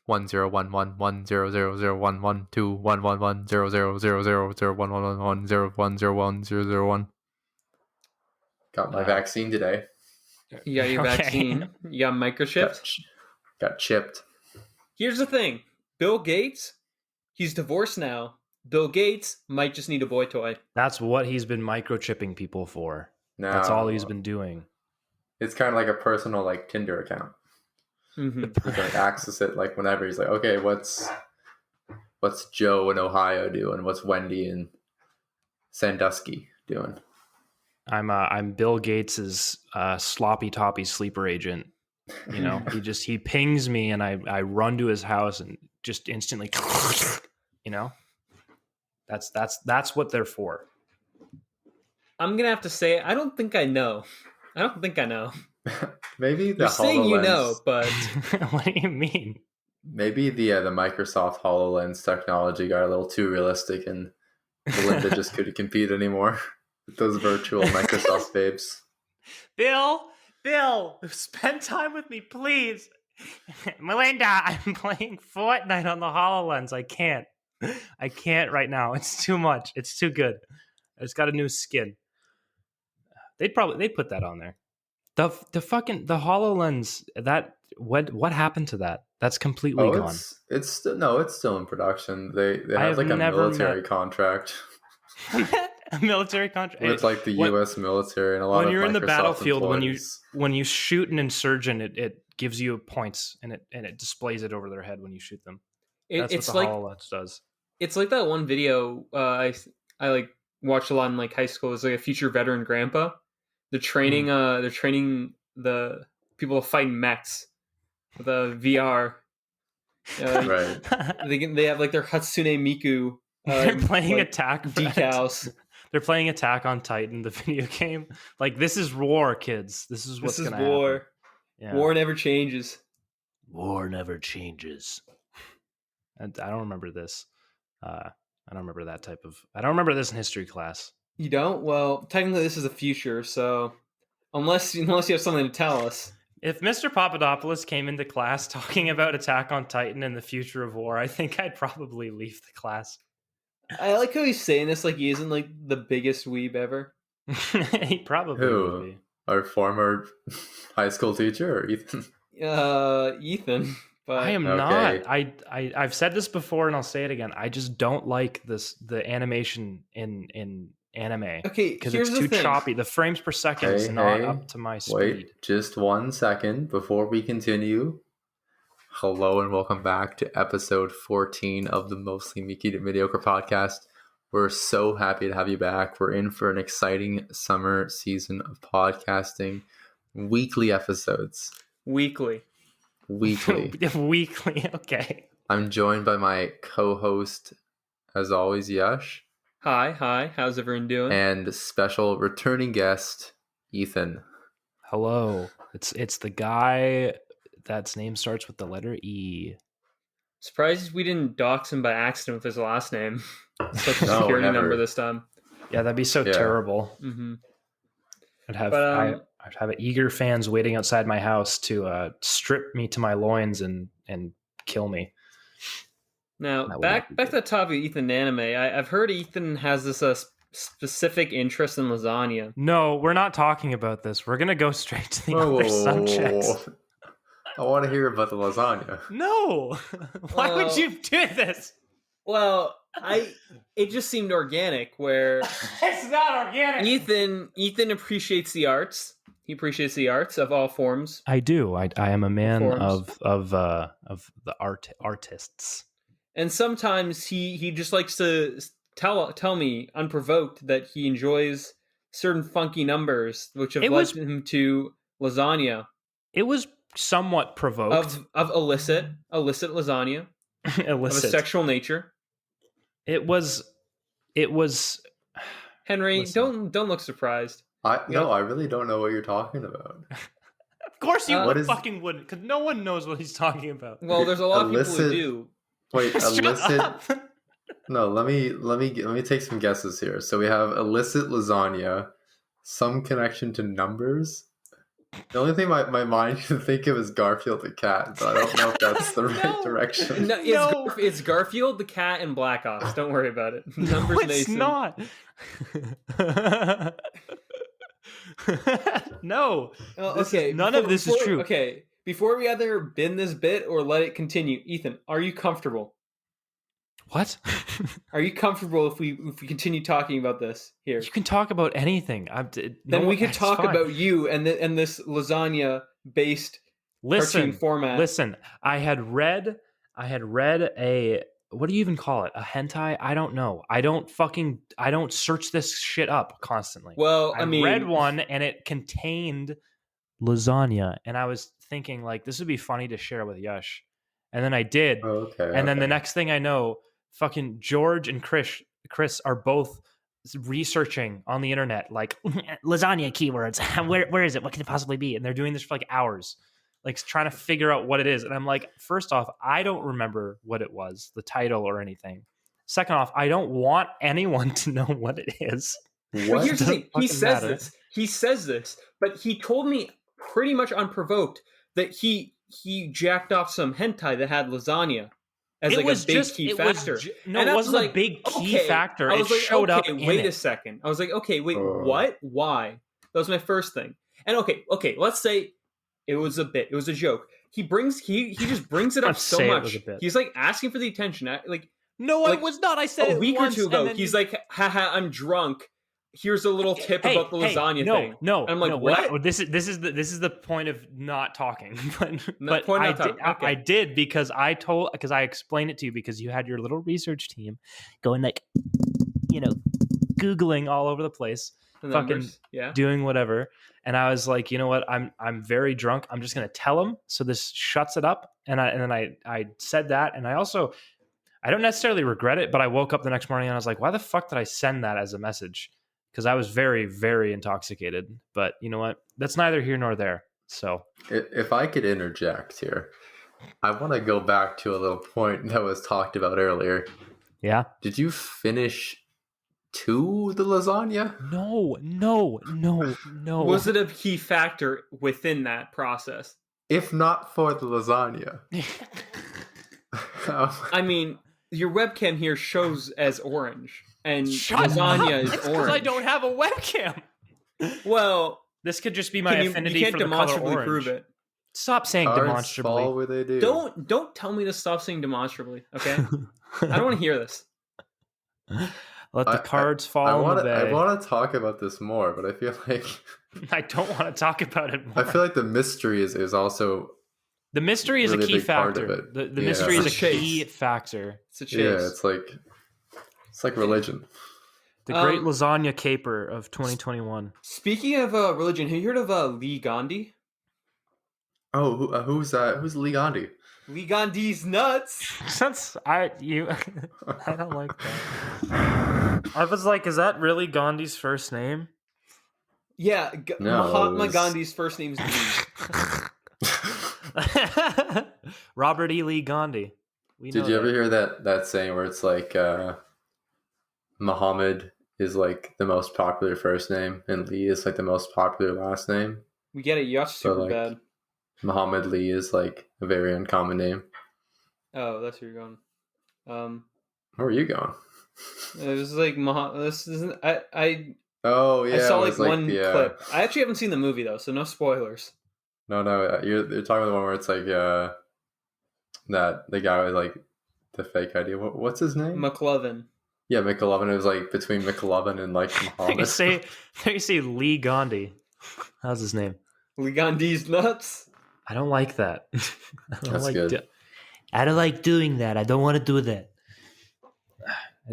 10111001112111000011110011101. Got my vaccine today. You got your vaccine. You got microchipped. Got chipped. Here's the thing. Bill Gates, he's divorced now. Bill Gates might just need a boy toy. That's what he's been microchipping people for. No. That's all he's been doing. It's kind of like a personal like Tinder account. Mm-hmm. You can like, access it like whenever. He's like, okay, what's Joe in Ohio doing? What's Wendy in Sandusky doing? I'm Bill Gates's sloppy toppy sleeper agent. You know, he pings me and I run to his house and just instantly, you know, that's what they're for. I'm gonna have to say I don't think I know. Maybe the You're saying you know, but what do you mean? Maybe the Microsoft HoloLens technology got a little too realistic and Belinda just couldn't compete anymore with those virtual Microsoft babes. Bill, spend time with me, please. Melinda, I'm playing Fortnite on the HoloLens. I can't right now. It's too much. It's too good. It's got a new skin. They'd put that on there. The HoloLens, that what happened to that? That's completely gone. It's still in production. They have like a military contract. A military contract with like the U.S. military and a lot of when you're in the battlefield employees. when you shoot an insurgent, it gives you points and it displays it over their head when you shoot them. That's what the HoloLens does. It's like that one video I like watched a lot in like high school. It's like a future veteran grandpa. They're training the people to fight mechs with a VR. Right. They have like their Hatsune Miku. They're playing like Attack decals. They're playing Attack on Titan, the video game. Like, this is war, kids. This is what's going to happen. War. Yeah. War never changes. War never changes. And I don't remember this. I don't remember that type of... I don't remember this in history class. You don't? Well, technically this is the future, so... Unless you have something to tell us. If Mr. Papadopoulos came into class talking about Attack on Titan and the future of war, I think I'd probably leave the class. I like how he's saying this like he isn't like the biggest weeb ever. He probably would be. Our former high school teacher or Ethan? Ethan. But I am not. I've said this before and I'll say it again. I just don't like the animation in anime. Okay, because it's too choppy. The frames per second is not up to my speed. Wait, just 1 second before we continue. Hello and welcome back to episode 14 of the Mostly Mediocre podcast. We're so happy to have you back. We're in for an exciting summer season of podcasting. Weekly episodes. Weekly. Weekly, okay. I'm joined by my co-host, as always, Yash. Hi. How's everyone doing? And special returning guest, Ethan. Hello. It's the guy that's name starts with the letter E. Surprised we didn't dox him by accident with his last name. Social security number this time. Yeah, that'd be so terrible. Mm-hmm. I'd have eager fans waiting outside my house to strip me to my loins and kill me. Now, back to the topic of Ethan anime. I've heard Ethan has this specific interest in lasagna. No, we're not talking about this. We're going to go straight to the other subjects. I want to hear about the lasagna. No! Why would you do this? Well, it just seemed organic where... It's not organic! Ethan appreciates the arts. He appreciates the arts of all forms. I do. I am a man of the artists. And sometimes he just likes to tell me unprovoked that he enjoys certain funky numbers, which have led him to lasagna. It was somewhat provoked of illicit lasagna, of a sexual nature. It was. Henry, listen. Don't look surprised. I really don't know what you're talking about. Of course you fucking wouldn't, because no one knows what he's talking about. Well, there's a lot of people who do. Wait, illicit. No, let me take some guesses here. So we have illicit lasagna, some connection to numbers. The only thing my mind can think of is Garfield the cat, but I don't know if that's the right direction. No, it's Garfield the cat and Black Ops. Don't worry about it. Numbers it's Mason. not. No. None of this is true. Okay, before we either bin this bit or let it continue, Ethan, are you comfortable? What? Are you comfortable if we continue talking about this here? You can talk about anything. Then we could talk about you and this lasagna based cartoon format. Listen, I had read a, what do you even call it? A hentai? I don't know. I don't search this shit up constantly. Well, I read one and it contained lasagna, and I was thinking like this would be funny to share with Yash, and then I did. And then the next thing I know, fucking George and Chris are both researching on the internet like lasagna keywords. Where is it? What could it possibly be? And they're doing this for like hours, like trying to figure out what it is. And I'm like, first off, I don't remember what it was, the title or anything. Second off, I don't want anyone to know what it is. Well, here's the thing. He says this, but he told me pretty much unprovoked that he jacked off some hentai that had lasagna as like a big key factor. It wasn't like, a big key factor. It showed up in wait a second. I was like, okay, wait, what? Why? That was my first thing. And okay, let's say it was a bit. It was a joke. He just brings it up so much. He's like asking for the attention. No, I was not. I said it a week or two ago. He's like, haha, I'm drunk. Here's a little tip about the lasagna thing. No, and I'm like, what? This is the point of not talking. But I did because I explained it to you because you had your little research team going like, Googling all over the place, doing whatever. And I was like, you know what? I'm very drunk. I'm just gonna tell him. So this shuts it up. And then I said that, and I don't necessarily regret it, but I woke up the next morning and I was like, why the fuck did I send that as a message? Because I was very, very intoxicated. But you know what? That's neither here nor there. So if I could interject here, I want to go back to a little point that was talked about earlier. Yeah. Did you finish the lasagna? No. Was it a key factor within that process? If not for the lasagna. I mean, your webcam here shows as orange. And lasagna is orange. Because I don't have a webcam. Well, this could just be my affinity for the color orange. You can't demonstrably prove it. Stop saying Cards demonstrably. Fall where they do. Don't tell me to stop saying demonstrably, okay? I don't want to hear this. Let the cards fall in the bay. I want to talk about this more, but I feel like I don't want to talk about it more. I feel like the mystery is also the mystery is really a key factor. The mystery is a key factor. It's a chase. Yeah, it's like religion. The great lasagna caper of 2021. Speaking of religion, have you heard of Lee Gandhi? Oh, who's that? Who's Lee Gandhi? Lee Gandhi's nuts. I don't like that. I was like, is that really Gandhi's first name? Yeah, Mahatma Gandhi's first name is Lee. Robert E. Lee Gandhi. Did you ever hear that saying where it's like Muhammad is like the most popular first name and Lee is like the most popular last name? We get it. Yash super bad. Muhammad Lee is like a very uncommon name. Oh, that's where you're going. Where are you going? It was like this isn't. Oh yeah. I saw like one clip. I actually haven't seen the movie though, so no spoilers. No, you're talking about the one where it's like that the guy with like the fake ID. What's his name? McLovin. Yeah, McLovin. It was like between McLovin and like Muhammad. you say Lee Gandhi. How's his name? Lee Gandhi's nuts. I don't like that. That's good. I don't like doing that. I don't want to do that.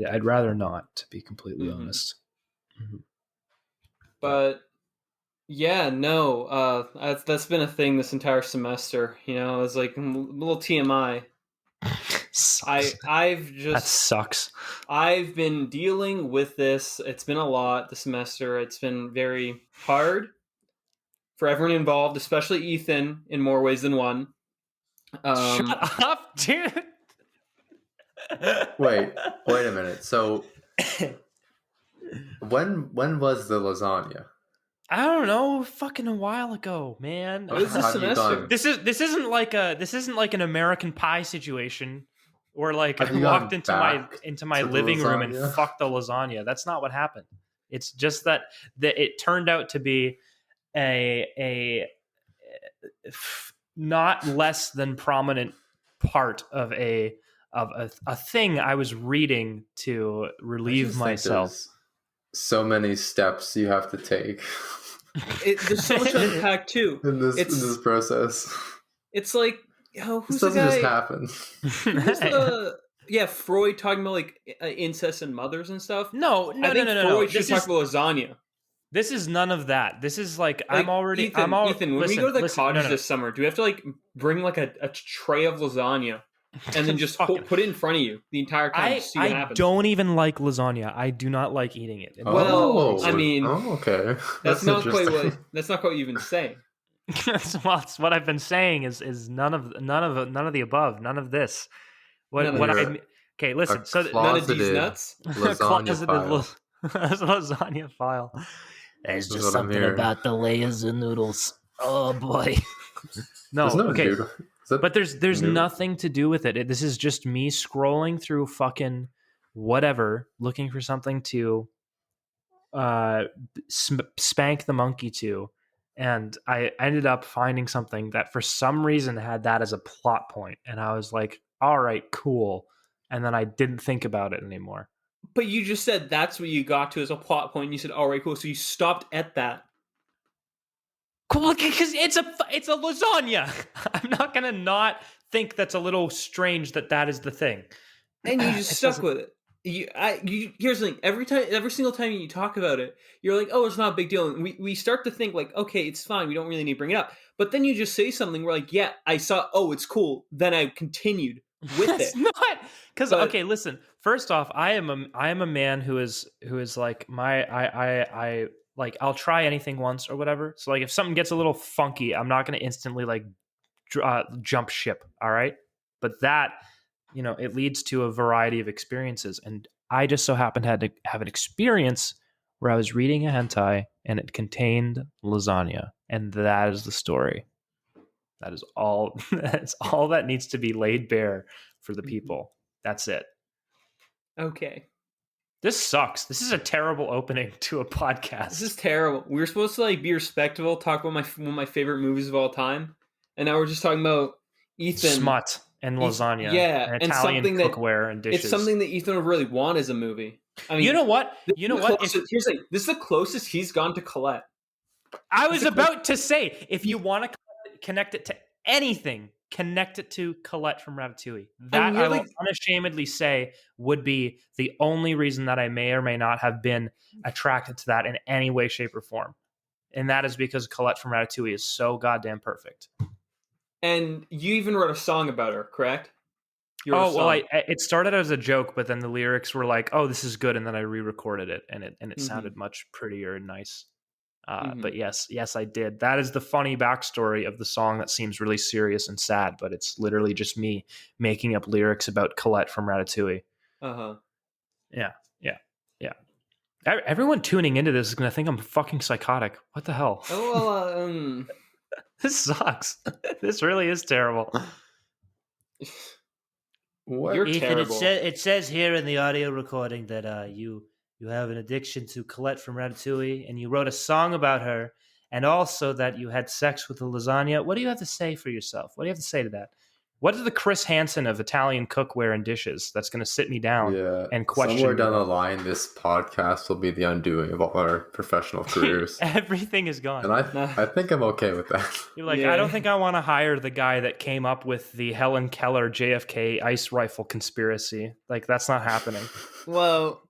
I'd rather not, to be completely honest. Mm-hmm. But yeah, no, that's been a thing this entire semester. It's like a little TMI. That sucks. I've been dealing with this. It's been a lot this semester. It's been very hard for everyone involved, especially Ethan, in more ways than one. Shut up, dude. Wait a minute. So when was the lasagna? I don't know, fucking a while ago, man. What is this Have you semester? gone- This isn't like an American Pie situation where like Have I you walked gone into my back into my to the living room and lasagna? fucked the lasagna. That's not what happened. It's just that it turned out to be a not less than prominent part of a thing I was reading to I relieve just think myself. there's so many steps you have to take There's so much to unpack too. in this It's process. it's like, This who's the doesn't just guy? happen. Who's the Freud talking about like incest and mothers and stuff. No. I think Freud should This talk is about lasagna. this is none of that. This is like Like, Ethan, when we go to the cottage this summer, do we have to like bring like a tray of lasagna and then just Fucking- put it in front of you the entire time to see what I happens? don't even like lasagna. I do not like eating it. Well, I mean, okay. That's not quite interesting. what you've been saying. That's what I've been saying is none of the above, none of this. None of What this. okay, listen. So None of these Closeted nuts. lasagna file. lasagna file. There's This is just what I'm something hearing. about the layers of noodles. Oh boy. No, There's no okay. noodle. Is that But there's noodle? nothing to do with it. This is just me scrolling through fucking whatever, looking for something to spank the monkey to, and I ended up finding something that for some reason had that as a plot point, and I was like, all right, cool, and then I didn't think about it anymore. But you just said that's what you got to as a plot point. And you said, "All right, cool." So you stopped at that. Cool, because it's a lasagna. I'm not gonna not think that's a little strange that is the thing. And you just stuck with it. Here's the thing. Every single time you talk about it, you're like, "Oh, it's not a big deal." And we start to think like, "Okay, it's fine. We don't really need to bring it up." But then you just say something. We're like, "Yeah, I saw. Oh, it's cool." Then I continued with It's it. not because But- okay, listen. First off, I am a man who is like I like I'll try anything once or whatever. So like if something gets a little funky, I'm not going to instantly like jump ship. All right, but that it leads to a variety of experiences, and I just so happened to have an experience where I was reading a hentai and it contained lasagna, and that is the story. That is all. That's all that needs to be laid bare for the people. That's it. Okay, This sucks. This is a terrible opening to a podcast. this is terrible. We were supposed to like be respectable, talk about one of my favorite movies of all time, and now we're just talking about Ethan. smut and lasagna. Yeah, and and Italian something that- cookware and dishes. It's something that Ethan would really want as a movie. I mean, you know what? this You know is the what? closest- here's the thing. This is the closest he's gone to Colette. I was it's a about to say, if you want to connect it to anything, connect it to Colette from Ratatouille. That you're I will like- unashamedly say would be the only reason that I may or may not have been attracted to that in any way, shape, or form. And that is because Colette from Ratatouille is so goddamn perfect. And you even wrote a song about her, correct? You wrote a Oh well, song. it started as a joke, but then the lyrics were like, "Oh, this is good," and then I re-recorded it, and it Mhm. sounded much prettier and nice. Mhm. But yes, I did. That is the funny backstory of the song that seems really serious and sad, but it's literally just me making up lyrics about Colette from Ratatouille. Uh-huh. Yeah. Everyone tuning into this is going to think I'm fucking psychotic. What the hell? Oh, well, This sucks. This really is terrible. What? You're Ethan, terrible. it says here in the audio recording that you have an addiction to Colette from Ratatouille, and you wrote a song about her, and also that you had sex with a lasagna. What do you have to say for yourself? What do you have to say to that? What is the Chris Hansen of Italian cookware and dishes that's going to sit me down Yeah. and question Somewhere me down the about line, this podcast will be the undoing of all our professional careers. Everything is gone. And I think I'm okay with that. You're like, Yeah. I don't think I want to hire the guy that came up with the Helen Keller JFK ice rifle conspiracy. Like, that's not happening. well,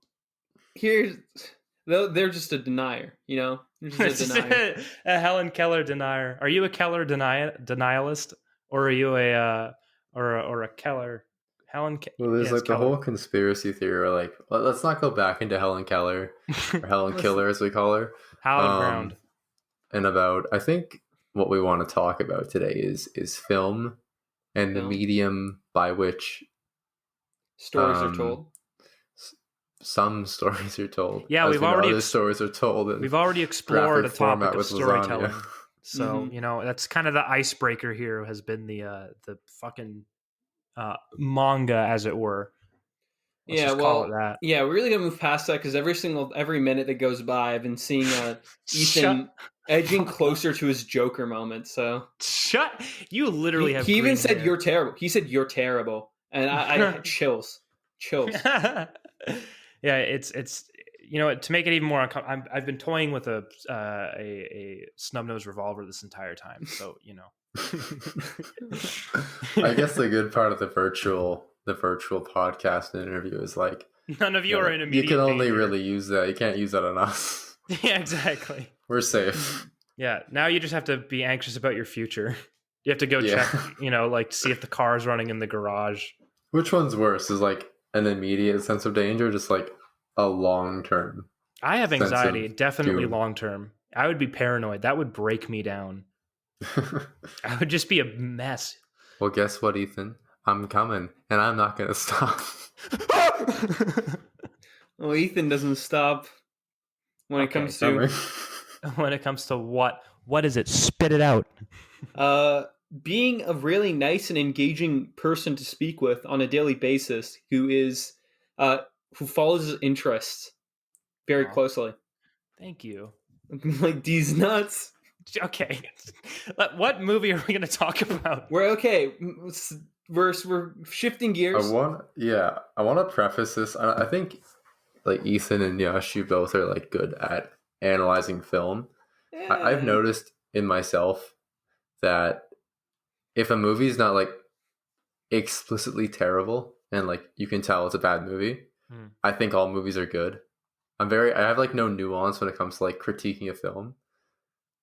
they're just a denier, you know? They're just a denier. a Helen Keller denier. Are you a Keller denialist, or are you a or a Keller Helen? Well, there's yeah, like it's the Keller. whole conspiracy theory. Like, let's not go back into Helen Keller or Helen Killer, as we call her. hallowed ground. And about, I think what we want to talk about today is film and the Film. medium by which Stories are um, told. some stories are told. Yeah, as we've we know, already other stories are told. We've already explored a graphic format topic of with storytelling. lasagna. So, you know, that's kind of the icebreaker here has been the fucking manga, as it were. Let's just call it that. Yeah, we're really gonna move past that because every minute that goes by, I've been seeing Ethan edging closer to his Joker moment. So you literally have. He even green said hair. you're terrible. He said you're terrible, and I had chills. Yeah, it's you know, to make it even more uncomfortable, I've been toying with a snub nose revolver this entire time. So, you know. I guess the good part of the virtual podcast and interview is like none of you are in immediate you can only danger. really use that. You can't use that on us. Yeah, exactly. We're safe. Yeah, now you just have to be anxious about your future. You have to go check, you know, like see if the car's running in the garage. Which one's worse? Is like an immediate sense of danger, or just like a long term? I have anxiety, of definitely doom. long term. I would be paranoid. That would break me down. I would just be a mess. Well, guess what, Ethan? I'm coming, and I'm not gonna stop. Well, Ethan doesn't stop when it comes to when it comes to what? What is it? Spit it out. being a really nice and engaging person to speak with on a daily basis, who follows his interests very closely. Thank you. Like these nuts. Okay. What movie are we going to talk about? We're okay. We're shifting gears. I want to preface this. I think like Ethan and Yash, you both are like good at analyzing film. Yeah. I've noticed in myself that if a movie is not like explicitly terrible and like you can tell it's a bad movie, I think all movies are good. I have like no nuance when it comes to like critiquing a film.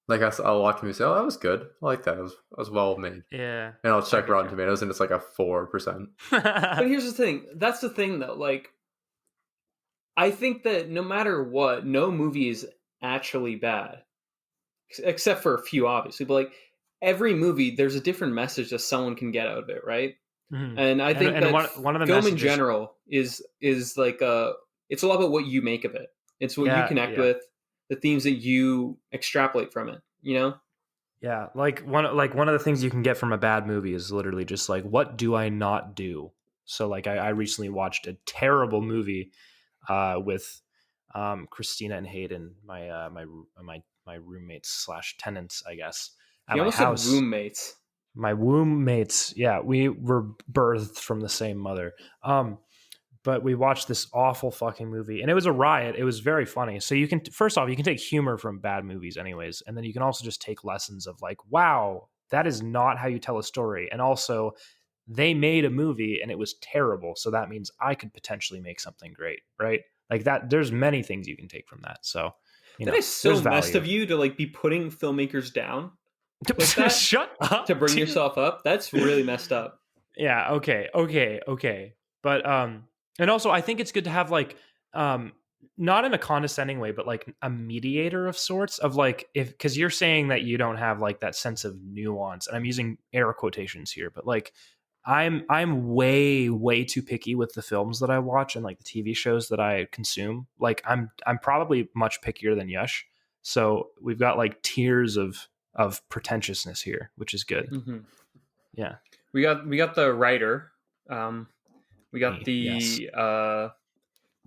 Like I'll watch a movie and say, "Oh, that was good. I like that. It was well made." Yeah. And I'll check Rotten Tomatoes and it's like a 4%. But here's the thing. That's the thing though. Like, I think that no matter what, no movie is actually bad, except for a few, obviously. But like every movie, there's a different message that someone can get out of it, right? Mm-hmm. And I think that one of the film messages in general is like it's a lot about what you make of it. It's what you connect with, the themes that you extrapolate from it. You know? Yeah, like one of the things you can get from a bad movie is literally just like, what do I not do? So like I recently watched a terrible movie with Christina and Hayden, my roommates / tenants, I guess. At You my almost house. said roommates. My roommates, yeah, we were birthed from the same mother. But we watched this awful fucking movie, and it was a riot. It was very funny. So you can, first off, you can take humor from bad movies anyways, and then you can also just take lessons of like, wow, that is not how you tell a story. And also, they made a movie and it was terrible, so that means I could potentially make something great, right? Like that, there's many things you can take from that. So, That is so messed of you to like be putting filmmakers down. Like that, Shut up. To bring yourself up. That's really messed up. Yeah, okay. But and also I think it's good to have like not in a condescending way, but like a mediator of sorts of like, if, cuz you're saying that you don't have like that sense of nuance, and I'm using air quotations here, but like I'm way too picky with the films that I watch and like the TV shows that I consume. Like I'm probably much pickier than Yash. So we've got like tiers of pretentiousness here, which is good. Mm-hmm. Yeah. We got the writer. We got the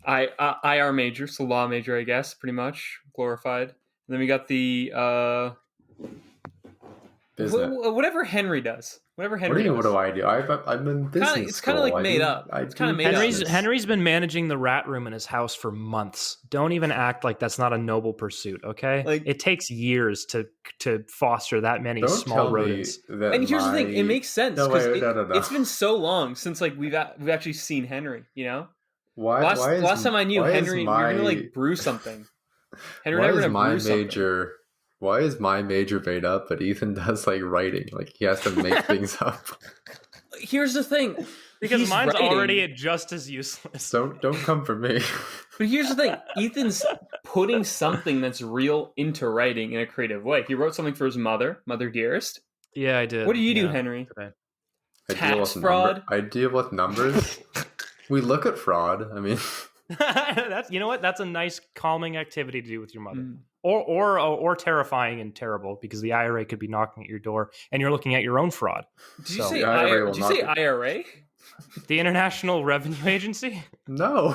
IR major, so law major, I guess, pretty much glorified. And then we got the whatever Henry does. Whatever Henry does. What do I do? I've been business. It's kind of like made up. It's kind of made up. Henry's been managing the rat room in his house for months. Don't even act like that's not a noble pursuit, okay? Like, it takes years to foster that many small rodents. And here's the thing: it makes sense because it's been so long since like we've actually seen Henry. You know, last time I knew Henry, you're gonna like brew something. Henry never gonna brew something. Why is my major made up, but Ethan does like writing? Like he has to make things up. Here's the thing. Because mine's already just as useless. Don't come for me. But here's the thing. Ethan's putting something that's real into writing in a creative way. He wrote something for his mother dearest. Yeah, I did. What do you do, Henry? Tax fraud. I deal with numbers. We look at fraud. I mean, That's, you know what? That's a nice calming activity to do with your mother. Mm. Or terrifying and terrible because the IRA could be knocking at your door and you're looking at your own fraud. Did you So- say The IRA will Did you say not IRA? The International Revenue Agency? No.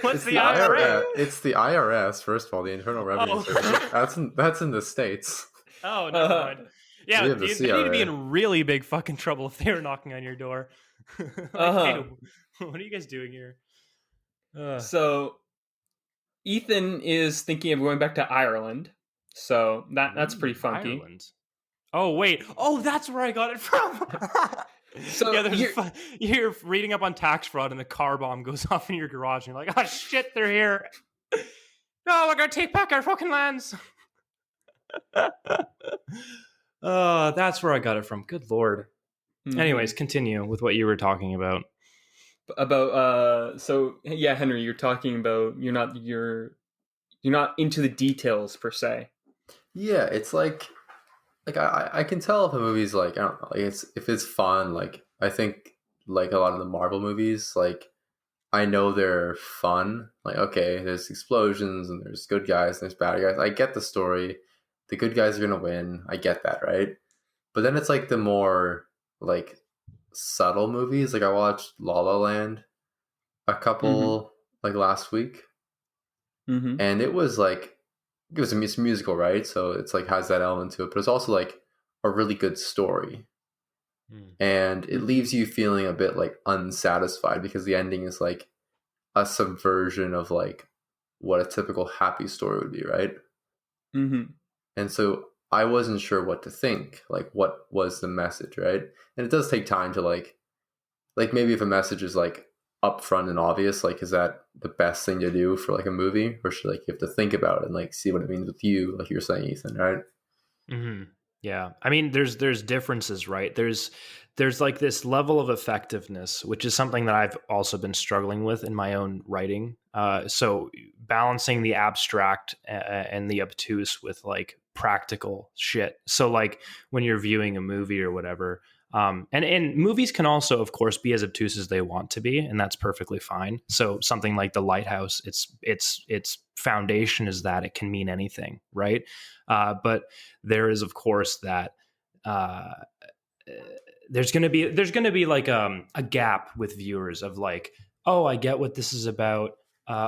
What's It's the IRA? It's the IRS, first of all, the Internal Revenue Oh. Service. That's in the States. Oh, never mind. Yeah, We have the they need to be CRA. in really big fucking trouble if they were knocking on your door. Like, Uh-huh. hey, what are you guys doing here? So Ethan is thinking of going back to Ireland. So that's pretty funky. Ireland. Oh wait. Oh, that's where I got it from. So yeah, you're- you're reading up on tax fraud, and the car bomb goes off in your garage, and you're like, "Oh shit, they're here! No, we're gonna take back our fucking lands." Oh, that's where I got it from. Good lord. Mhm. Anyways, continue with what you were talking about. About so yeah, Henry, you're talking about you're not into the details per se. Yeah, it's like I can tell if a movie's like, I don't know, like if it's fun. Like I think like a lot of the Marvel movies, like I know they're fun. Like okay, there's explosions and there's good guys and there's bad guys. I get the story. The good guys are gonna win. I get that, right? But then it's like the more like subtle movies. Like I watched La La Land a couple like last week, Mm-hmm. and it was like it's a musical, right? So it's like has that element to it, but it's also like a really good story, and it leaves you feeling a bit like unsatisfied because the ending is like a subversion of like what a typical happy story would be, right? Mm-hmm. And so I wasn't sure what to think, like what was the message, right? And it does take time to like maybe if a message is like upfront and obvious, like is that the best thing to do for like a movie, or should like you have to think about it and like see what it means with you, like you're saying, Ethan, right? Mm-hmm. Yeah, I mean, there's differences, right? There's like this level of effectiveness, which is something that I've also been struggling with in my own writing. So balancing the abstract and the obtuse with like practical shit. So like when you're viewing a movie or whatever, and movies can also, of course, be as obtuse as they want to be, and that's perfectly fine. So something like The Lighthouse, its foundation is that it can mean anything, right? But there is, of course, that there's going to be like a gap with viewers of like, oh, I get what this is about,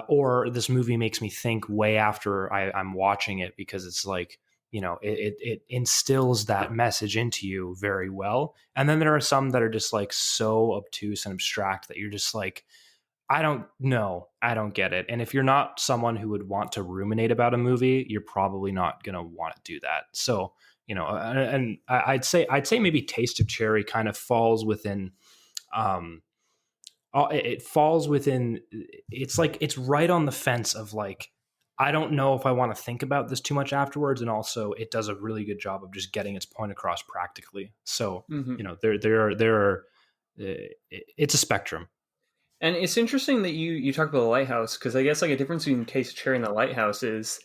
or this movie makes me think way after I'm watching it because it's like, you know, it instills that message into you very well. And then there are some that are just like so obtuse and abstract that you're just like, I don't know. I don't get it. And if you're not someone who would want to ruminate about a movie, you're probably not going to want to do that. So, you know, and I'd say maybe Taste of Cherry kind of falls within, it falls within, it's like, it's right on the fence of like, I don't know if I want to think about this too much afterwards. And also it does a really good job of just getting its point across practically. So, you know, there are, it's a spectrum. And it's interesting that you talk about The Lighthouse, because I guess like a difference between Taste of Cherry and The Lighthouse is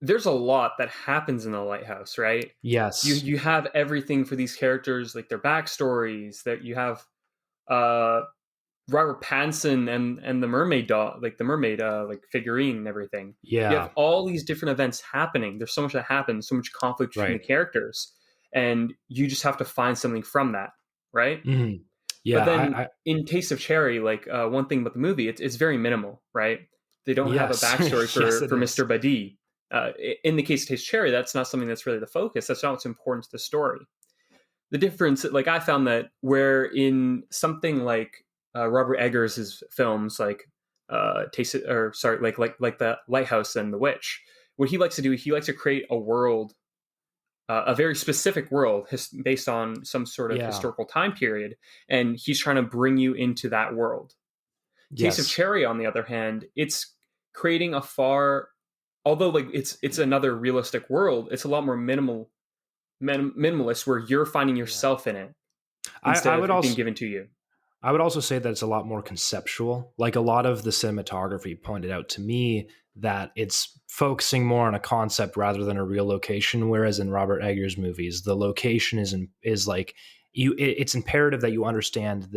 there's a lot that happens in The Lighthouse, right? Yes. You have everything for these characters, like their backstories, that you have Robert Pattinson and the mermaid dog, like the mermaid like figurine and everything. Yeah. You have all these different events happening. There's so much that happens, so much conflict between the characters, and you just have to find something from that, right? Mm-hmm. Yeah, but then in Taste of Cherry, like one thing about the movie, it's very minimal, right? They don't have a backstory for Mr. Badi. In the case of Taste of Cherry, that's not something that's really the focus. That's not what's important to the story. The difference, like I found that where in something like Robert Eggers' films, like like The Lighthouse and The Witch, what he likes to do, he likes to create a world, a very specific world based on some sort of historical time period, and he's trying to bring you into that world. Taste of Cherry, on the other hand, it's creating a although like it's another realistic world, it's a lot more minimalist, where you're finding yourself in it instead of being given to you. I would also say that it's a lot more conceptual. Like a lot of the cinematography pointed out to me that it's focusing more on a concept rather than a real location. Whereas in Robert Eggers' movies, the location is like it's imperative that you understand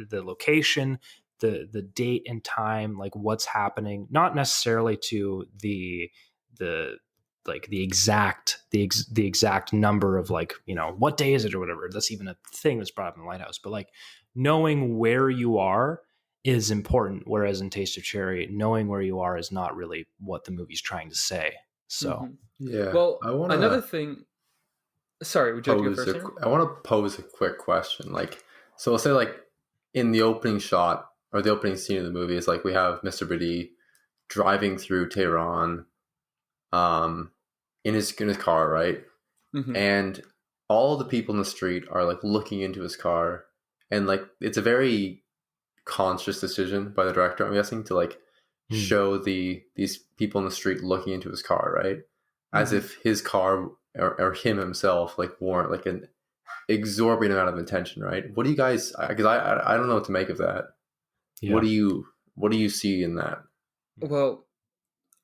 the location, the date and time, like what's happening, not necessarily to the like the exact number of like, you know, what day is it or whatever. That's even a thing that's brought up in the Lighthouse. But like knowing where you are is important. Whereas in Taste of Cherry, knowing where you are is not really what the movie's trying to say. So Yeah. Well, I want another thing. Sorry, would you like to go first? I want to pose a quick question. Like, so we'll say like in the opening shot or the opening scene of the movie is like we have Mr. Biddy driving through Tehran, in his car, right? Mm-hmm. And all the people in the street are like looking into his car, and like it's a very conscious decision by the director, I'm guessing, to like show these people in the street looking into his car, right? As if his car or him himself like warrant like an exorbitant amount of attention, right? What do you guys? Because I don't know what to make of that. Yeah. What do you see in that? Well,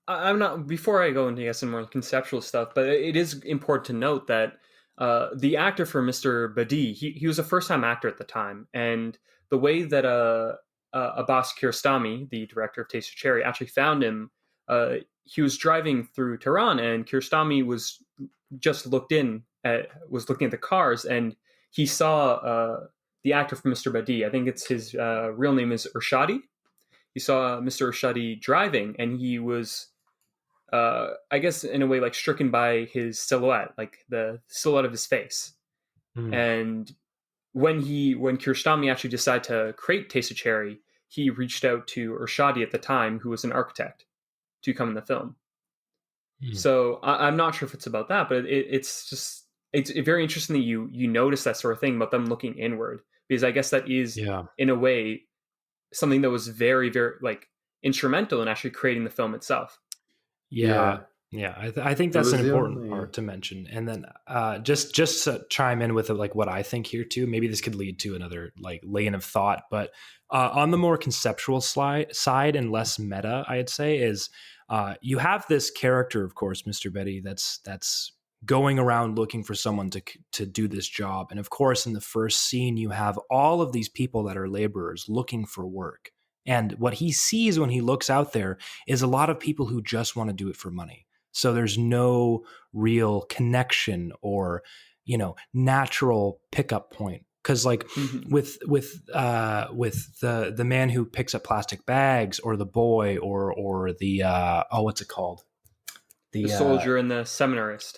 I'm not. Before I go into some more conceptual stuff, but it is important to note that the actor for Mr. Badi, he was a first-time actor at the time, and the way that Abbas Kiarostami, the director of Taste of Cherry, actually found him, he was driving through Tehran, and Kiarostami was looking at the cars, and he saw the actor for Mr. Badi. I think it's his real name is Urshadi. He saw Mr. Urshadi driving, and he was, I guess, in a way, like stricken by his silhouette, like the silhouette of his face. And when Kiarostami actually decided to create Taste of Cherry, he reached out to Urshadi at the time, who was an architect, to come in the film. So I'm not sure if it's about that, but it's very interesting that you notice that sort of thing about them looking inward, because I guess that is in a way something that was very, very like instrumental in actually creating the film itself. Yeah. I think that's an important part to mention. And then just to chime in with like what I think here too, maybe this could lead to another like lane of thought, but on the more conceptual side and less meta, I'd say is you have this character, of course, Mr. Betty, that's going around looking for someone to do this job. And of course, in the first scene, you have all of these people that are laborers looking for work. And what he sees when he looks out there is a lot of people who just want to do it for money. So there's no real connection or, you know, natural pickup point. Because like with the man who picks up plastic bags, or the boy, or the what's it called? The soldier and the seminarist.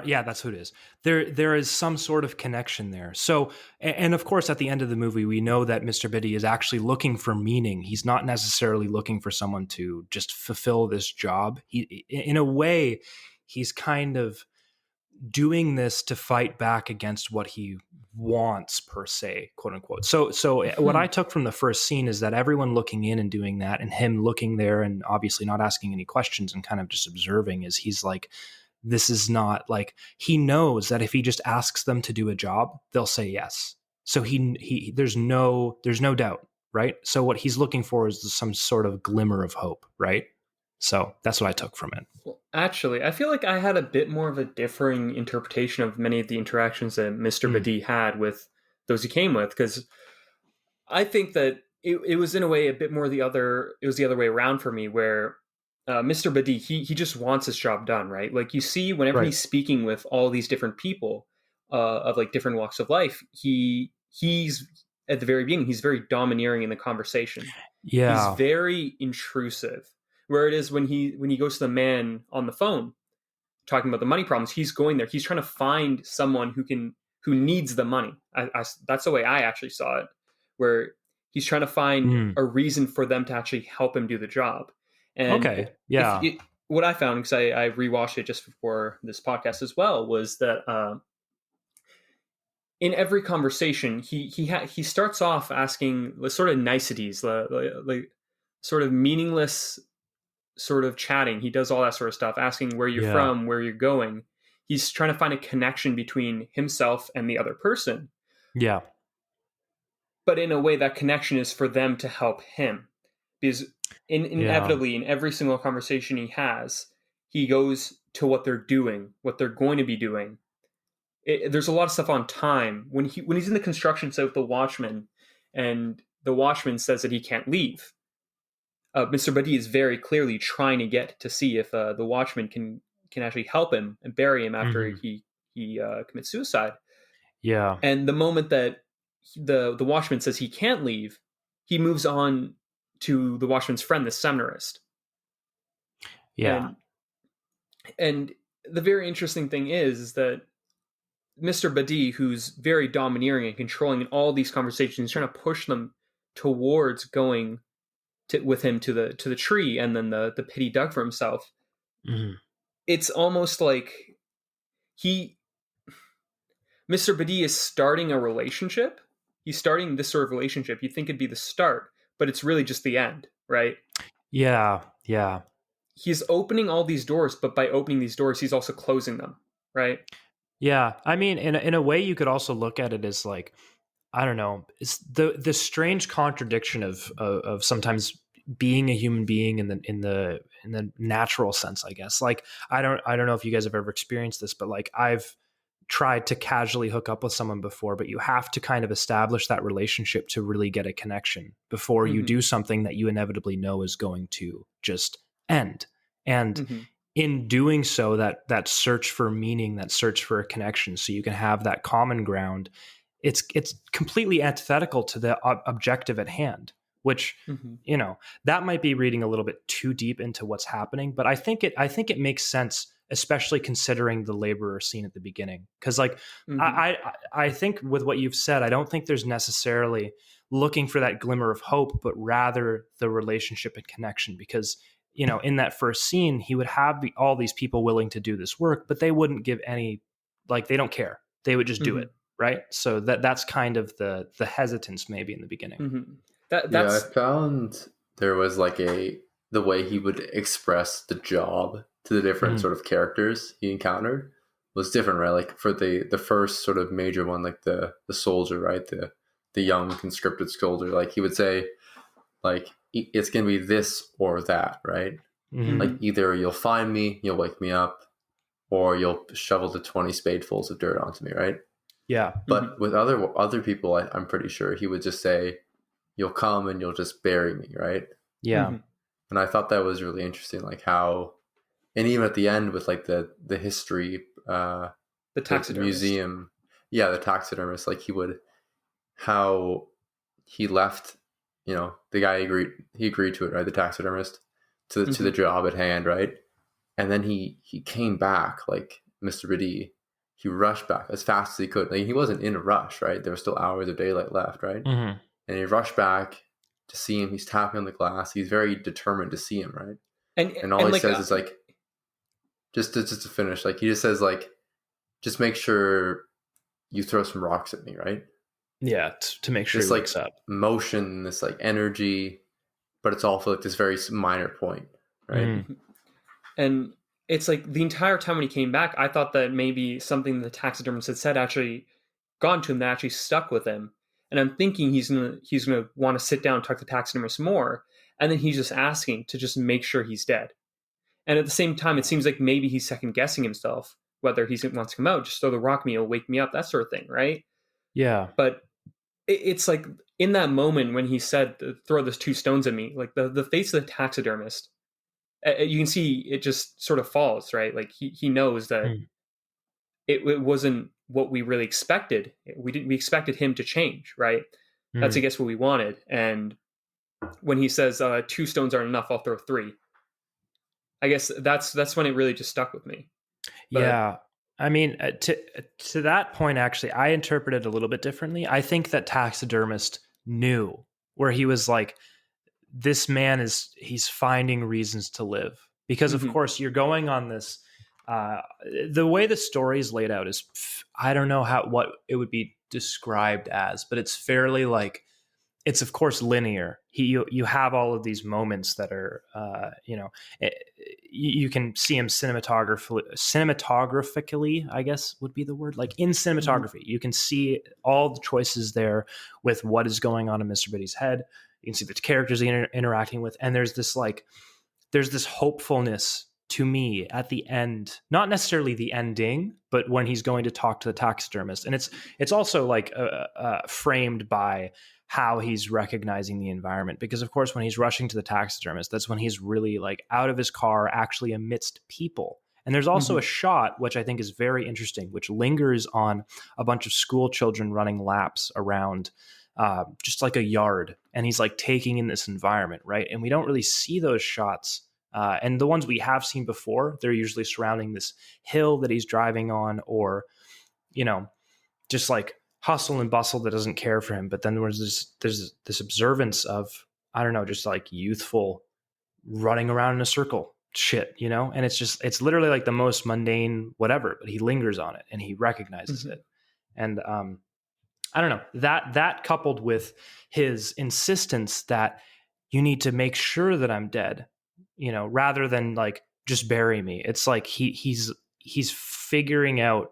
Yeah, that's who it is. There is some sort of connection there. So, and of course, at the end of the movie, we know that Mr. Biddy is actually looking for meaning. He's not necessarily looking for someone to just fulfill this job. In a way, he's kind of doing this to fight back against what he wants, per se, quote unquote. So what I took from the first scene is that everyone looking in and doing that, and him looking there and obviously not asking any questions and kind of just observing, is he's like, this is not like, he knows that if he just asks them to do a job, they'll say yes. So he there's no doubt, right? So what he's looking for is some sort of glimmer of hope, right? So that's what I took from it. Well, actually, I feel like I had a bit more of a differing interpretation of many of the interactions that Mr. Badi had with those he came with, because I think that it was in a way a bit more the other way around for me, where Mr. Badi, he just wants his job done, right? Like you see whenever he's speaking with all these different people of like different walks of life, he's at the very beginning, he's very domineering in the conversation. Yeah. He's very intrusive. Where it is when he goes to the man on the phone talking about the money problems, he's going there. He's trying to find someone who needs the money. That's the way I actually saw it, where he's trying to find a reason for them to actually help him do the job. And what I found, because I rewatched it just before this podcast as well, was that in every conversation, he starts off asking sort of niceties, like sort of meaningless sort of chatting. He does all that sort of stuff, asking where you're from, where you're going. He's trying to find a connection between himself and the other person. Yeah. But in a way, that connection is for them to help him. Because inevitably, in every single conversation he has, he goes to what they're doing, what they're going to be doing. There's a lot of stuff on time. When he's in the construction site with the watchman, and the watchman says that he can't leave. Mr. Buddy is very clearly trying to get to see if the watchman can actually help him and bury him after he commits suicide. Yeah. And the moment that the watchman says he can't leave, he moves on to the watchman's friend, the seminarist. Yeah. And the very interesting thing is that Mr. Badi, who's very domineering and controlling in all these conversations, he's trying to push them towards going with him to the tree, and then the pit he dug for himself. It's almost like Mr. Badi is starting a relationship. He's starting this sort of relationship. You think it'd be the start, but it's really just the end, right? Yeah. Yeah. He's opening all these doors, but by opening these doors, he's also closing them, right? Yeah. I mean, in a way, you could also look at it as like, I don't know, it's the strange contradiction of sometimes being a human being in the natural sense, I guess. Like, I don't know if you guys have ever experienced this, but like I've tried to casually hook up with someone before, but you have to kind of establish that relationship to really get a connection before you do something that you inevitably know is going to just end. And in doing so, that search for meaning, that search for a connection, so you can have that common ground, it's completely antithetical to the objective at hand, which, you know, that might be reading a little bit too deep into what's happening, but I think it makes sense, especially considering the laborer scene at the beginning. Because like, I think with what you've said, I don't think there's necessarily looking for that glimmer of hope, but rather the relationship and connection. Because, you know, in that first scene, he would have all these people willing to do this work, but they wouldn't give any, like, they don't care. They would just do it. Right. So that's kind of the hesitance maybe in the beginning. I found there was like the way he would express the job to the different sort of characters he encountered was different, right? Like for the first sort of major one, like the soldier, right? The young conscripted soldier, like he would say, like, it's going to be this or that, right? Like either you'll find me, you'll wake me up, or you'll shovel the 20 spadefuls of dirt onto me, right? Yeah. But with other people, I'm pretty sure he would just say, you'll come and you'll just bury me, right? Yeah. And I thought that was really interesting, like how, and even at the end with like the history, the taxidermist museum, the taxidermist, like how he left, you know, the guy agreed to it, right? The taxidermist to the job at hand, right? And then he came back, like Mr. Bidi. He rushed back as fast as he could. Like, he wasn't in a rush, right? There were still hours of daylight left, right? And he rushed back to see him. He's tapping on the glass. He's very determined to see him, right? And all he says is like, just to finish, like he just says like, just make sure you throw some rocks at me, right? Yeah, to make sure this he like wakes up. Motion, this like energy, but it's all for like this very minor point, right? And it's like the entire time when he came back, I thought that maybe something the taxidermist had said actually gone to him, that actually stuck with him. And I'm thinking he's gonna want to sit down and talk to the taxidermist more, and then he's just asking to just make sure he's dead. And at the same time, it seems like maybe he's second guessing himself whether he wants to come out, just throw the rock at me, it'll wake me up, that sort of thing, right? Yeah. But it's like in that moment when he said, "Throw those 2 stones at me," like the face of the taxidermist, you can see it just sort of falls, right? Like he knows that it wasn't what we really expected. We expected him to change, right? That's, I guess, what we wanted. And when he says 2 stones aren't enough, I'll throw 3. I guess that's when it really just stuck with me. But, yeah. I mean, to that point, actually, I interpret it a little bit differently. I think that taxidermist knew, where he was like, this man he's finding reasons to live. Because of course you're going on this, the way the story is laid out is, I don't know what it would be described as, but it's fairly like, it's of course linear. You have all of these moments that are, you can see him cinematographically, I guess would be the word. Like in cinematography, you can see all the choices there with what is going on in Mr. Bidi's head. You can see the characters interacting with, and there's this hopefulness to me at the end, not necessarily the ending, but when he's going to talk to the taxidermist. And it's also like framed by how he's recognizing the environment, because of course when he's rushing to the taxidermist, that's when he's really like out of his car, actually amidst people. And there's also a shot which I think is very interesting, which lingers on a bunch of school children running laps around just like a yard, and he's like taking in this environment, right? And we don't really see those shots. And the ones we have seen before, they're usually surrounding this hill that he's driving on, or, you know, just like hustle and bustle that doesn't care for him. But then there's this observance of, I don't know, just like youthful running around in a circle shit, you know? And it's literally like the most mundane whatever, but he lingers on it and he recognizes it. And I don't know, that coupled with his insistence that you need to make sure that I'm dead, you know, rather than like just bury me. It's like he's figuring out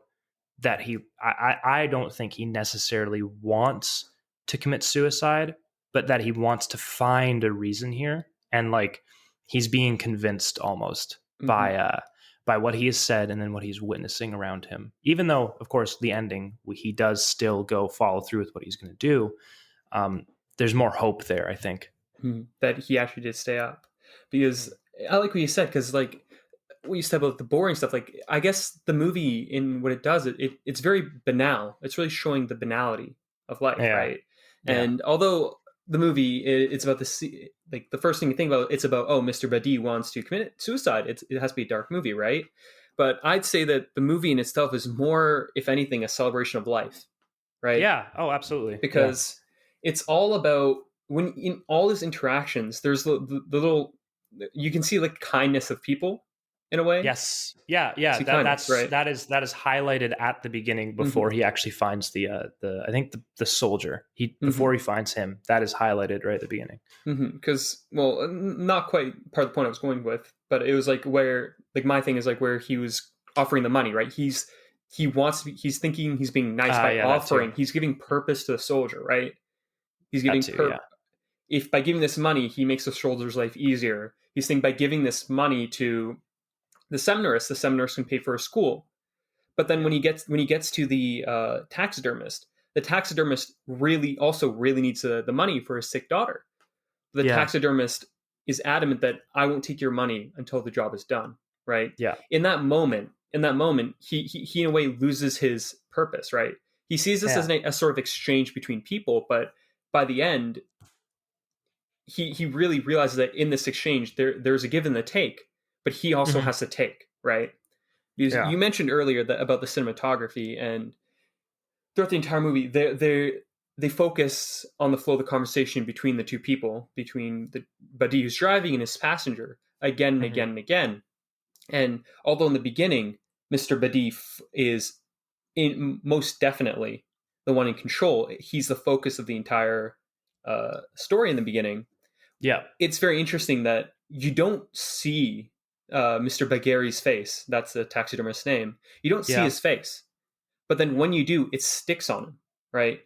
that I don't think he necessarily wants to commit suicide, but that he wants to find a reason here. And like he's being convinced almost by what he has said and then what he's witnessing around him. Even though, of course, the ending, he does still go follow through with what he's going to do. There's more hope there, I think. That he actually did stay up. Because I like what you said, because like what you said about the boring stuff, like I guess the movie in what it does, it's very banal. It's really showing the banality of life, right? Yeah. And although the movie, it's about like the first thing you think about, it's about, oh, Mr. Badi wants to commit suicide. It has to be a dark movie, right? But I'd say that the movie in itself is more, if anything, a celebration of life, right? Yeah. Oh, absolutely. Because it's all about, when in all his interactions, there's the little, you can see like kindness of people in a way. Yes. Yeah. That's right. That is highlighted at the beginning before he actually finds the I think the soldier. Before he finds him, that is highlighted right at the beginning. Because well, not quite part of the point I was going with, but it was like where, like my thing is like where he was offering the money, right? He wants to be, he's thinking he's being nice by offering. He's giving purpose to the soldier, right? He's giving if by giving this money he makes the soldier's life easier. He's thinking by giving this money to the seminarist can pay for a school. But then when he gets to the taxidermist really needs the money for his sick daughter. The taxidermist is adamant that I won't take your money until the job is done, right? Yeah. In that moment, he in a way loses his purpose, right? He sees this as a sort of exchange between people, but by the end, he really realizes that in this exchange there's a give and a take, but he also has to take, right? Because you mentioned earlier about the cinematography, and throughout the entire movie, they focus on the flow of the conversation between the two people, between the Badi who's driving and his passenger, again and again and again. And although in the beginning, Mr. Badi is most definitely the one in control, he's the focus of the entire story in the beginning. Yeah, it's very interesting that you don't see Mr. Bagheri's face. That's the taxidermist's name. You don't see his face, but then when you do, it sticks on him, right?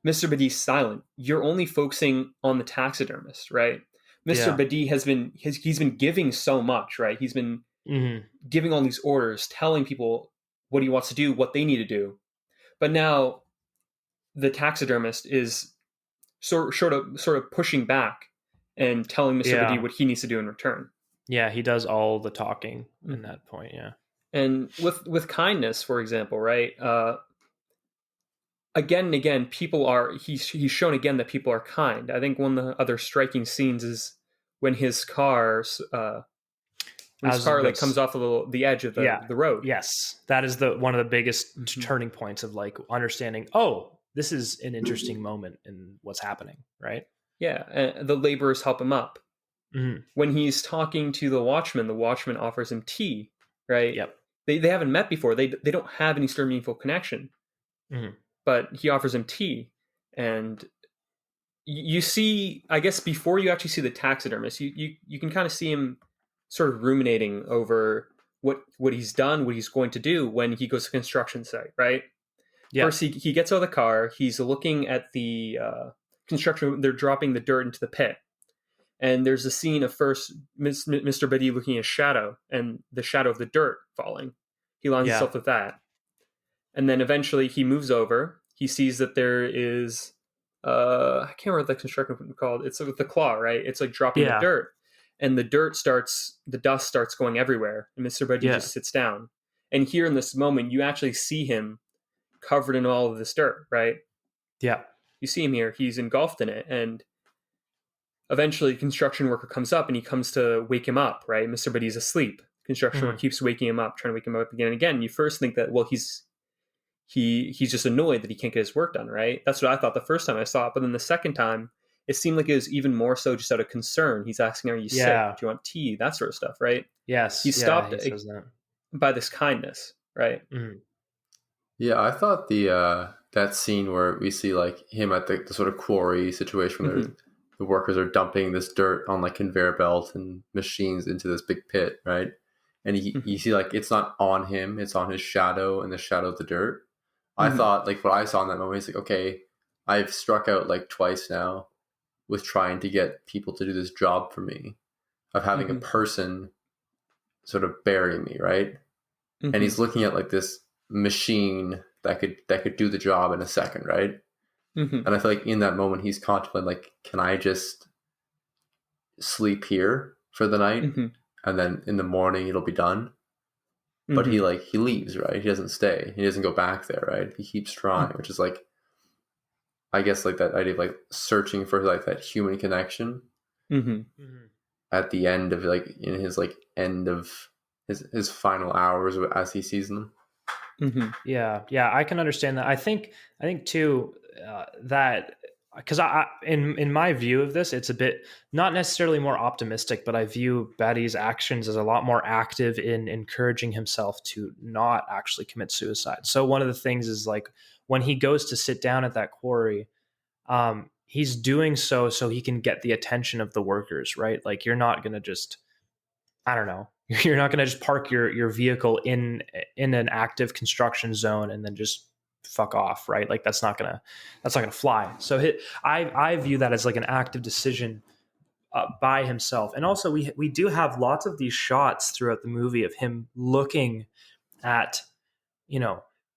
Mr. Badi's silent. You're only focusing on the taxidermist, right? Mr. Badi he's been giving so much, right? He's been giving all these orders, telling people what he wants to do, what they need to do. But now the taxidermist is sort of pushing back and telling Mr. Badi what he needs to do in return. Yeah, he does all the talking in that point, And with kindness, for example, right? Again and again, he's shown again that people are kind. I think one of the other striking scenes is when his car like comes off the edge of the road. Yes, that is one of the biggest turning points of like understanding, oh, this is an interesting moment in what's happening, right? Yeah, and the laborers help him up. When he's talking to the watchman offers him tea, right? Yep. They haven't met before. They don't have any sort of meaningful connection. But he offers him tea, and you see, I guess before you actually see the taxidermist, you can kind of see him sort of ruminating over what he's done, what he's going to do when he goes to construction site, right? Yeah. First, he gets out of the car. He's looking at the construction. They're dropping the dirt into the pit, And there's a scene of first Mr. Biddy looking at a shadow and the shadow of the dirt falling. He aligns himself with that. And then eventually he moves over. He sees that there is, I can't remember what the construction is called. It's with the claw, right? It's like dropping the dirt. And the dust starts going everywhere. And Mr. Biddy just sits down. And here in this moment, you actually see him covered in all of this dirt, right? Yeah. You see him here. He's engulfed in it. And eventually, construction worker comes up and he comes to wake him up, right? Mr. Biddy's asleep. Construction worker keeps waking him up, trying to wake him up again and again. And you first think that, well, he's just annoyed that he can't get his work done, right? That's what I thought the first time I saw it. But then the second time, it seemed like it was even more so just out of concern. He's asking, are you sick? Do you want tea? That sort of stuff, right? Yes. He's stopped he says that. by this kindness, right? Yeah, I thought that scene where we see like him at the sort of quarry situation where the workers are dumping this dirt on like conveyor belt and machines into this big pit, right? And you see like it's not on him, it's on his shadow and the shadow of the dirt. I thought like what I saw in that moment is like, okay, I've struck out like twice now with trying to get people to do this job for me, of having a person sort of bury me, right? And he's looking at like this machine that could do the job in a second, right? And I feel like in that moment he's contemplating like, can I just sleep here for the night and then in the morning it'll be done? But he leaves, right? He doesn't stay. He doesn't go back there, right? He keeps trying, which is like, I guess like that idea of like searching for like that human connection at the end of like in his like end of his final hours as he sees them. Yeah, I can understand that. I think too that because in my view of this, it's a bit not necessarily more optimistic, but I view Betty's actions as a lot more active in encouraging himself to not actually commit suicide. So one of the things is like when he goes to sit down at that quarry, he's doing so he can get the attention of the workers, right? Like you're not going to just, I don't know, you're not going to just park your vehicle in an active construction zone and then just fuck off, right? Like that's not gonna fly. So I view that as like an active decision by himself. And also we do have lots of these shots throughout the movie of him looking at,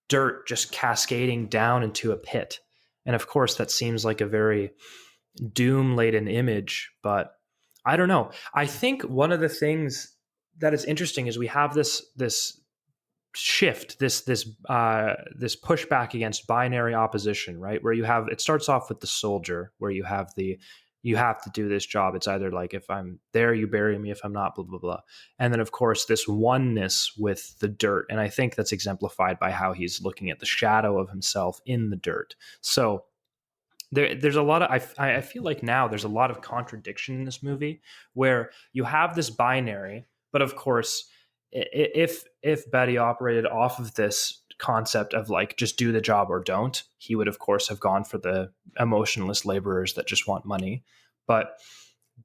dirt just cascading down into a pit. And of course that seems like a very doom laden image, but I don't know. I think one of the things that is interesting is we have this shift, this pushback against binary opposition, right? Where it starts off with the soldier, where you have to do this job. It's either like, if I'm there, you bury me. If I'm not, blah, blah, blah. And then of course this oneness with the dirt. And I think that's exemplified by how he's looking at the shadow of himself in the dirt. So there's a lot of, I feel like now there's a lot of contradiction in this movie where you have this binary, but of course, if Betty operated off of this concept of like, just do the job or don't, he would of course have gone for the emotionless laborers that just want money. But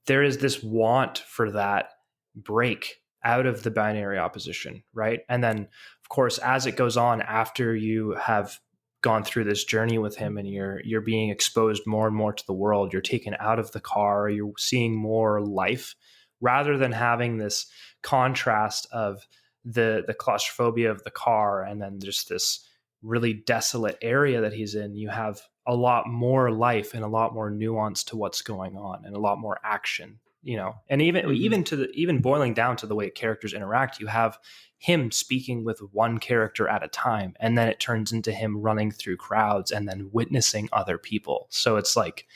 there is this want for that break out of the binary opposition, right? And then of course, as it goes on, after you have gone through this journey with him and you're being exposed more and more to the world, you're taken out of the car, you're seeing more life, rather than having this contrast of the claustrophobia of the car and then just this really desolate area that he's in. You have a lot more life and a lot more nuance to what's going on and a lot more action, and even boiling down to the way characters interact. You have him speaking with one character at a time, and then it turns into him running through crowds and then witnessing other people. So it's like,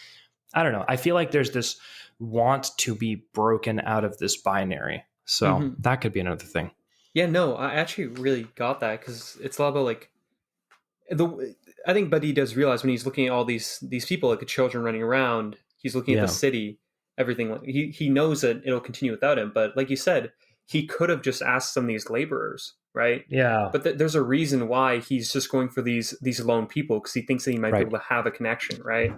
I don't know. I feel like there's this want to be broken out of this binary. So that could be another thing. Yeah, no, I actually really got that, because it's a lot about like I think Buddy does realize when he's looking at all these people, like the children running around, he's looking at the city, everything. He knows that it'll continue without him, but like you said, he could have just asked some of these laborers, right? Yeah. But there's a reason why he's just going for these lone people, because he thinks that he might be able to have a connection, right?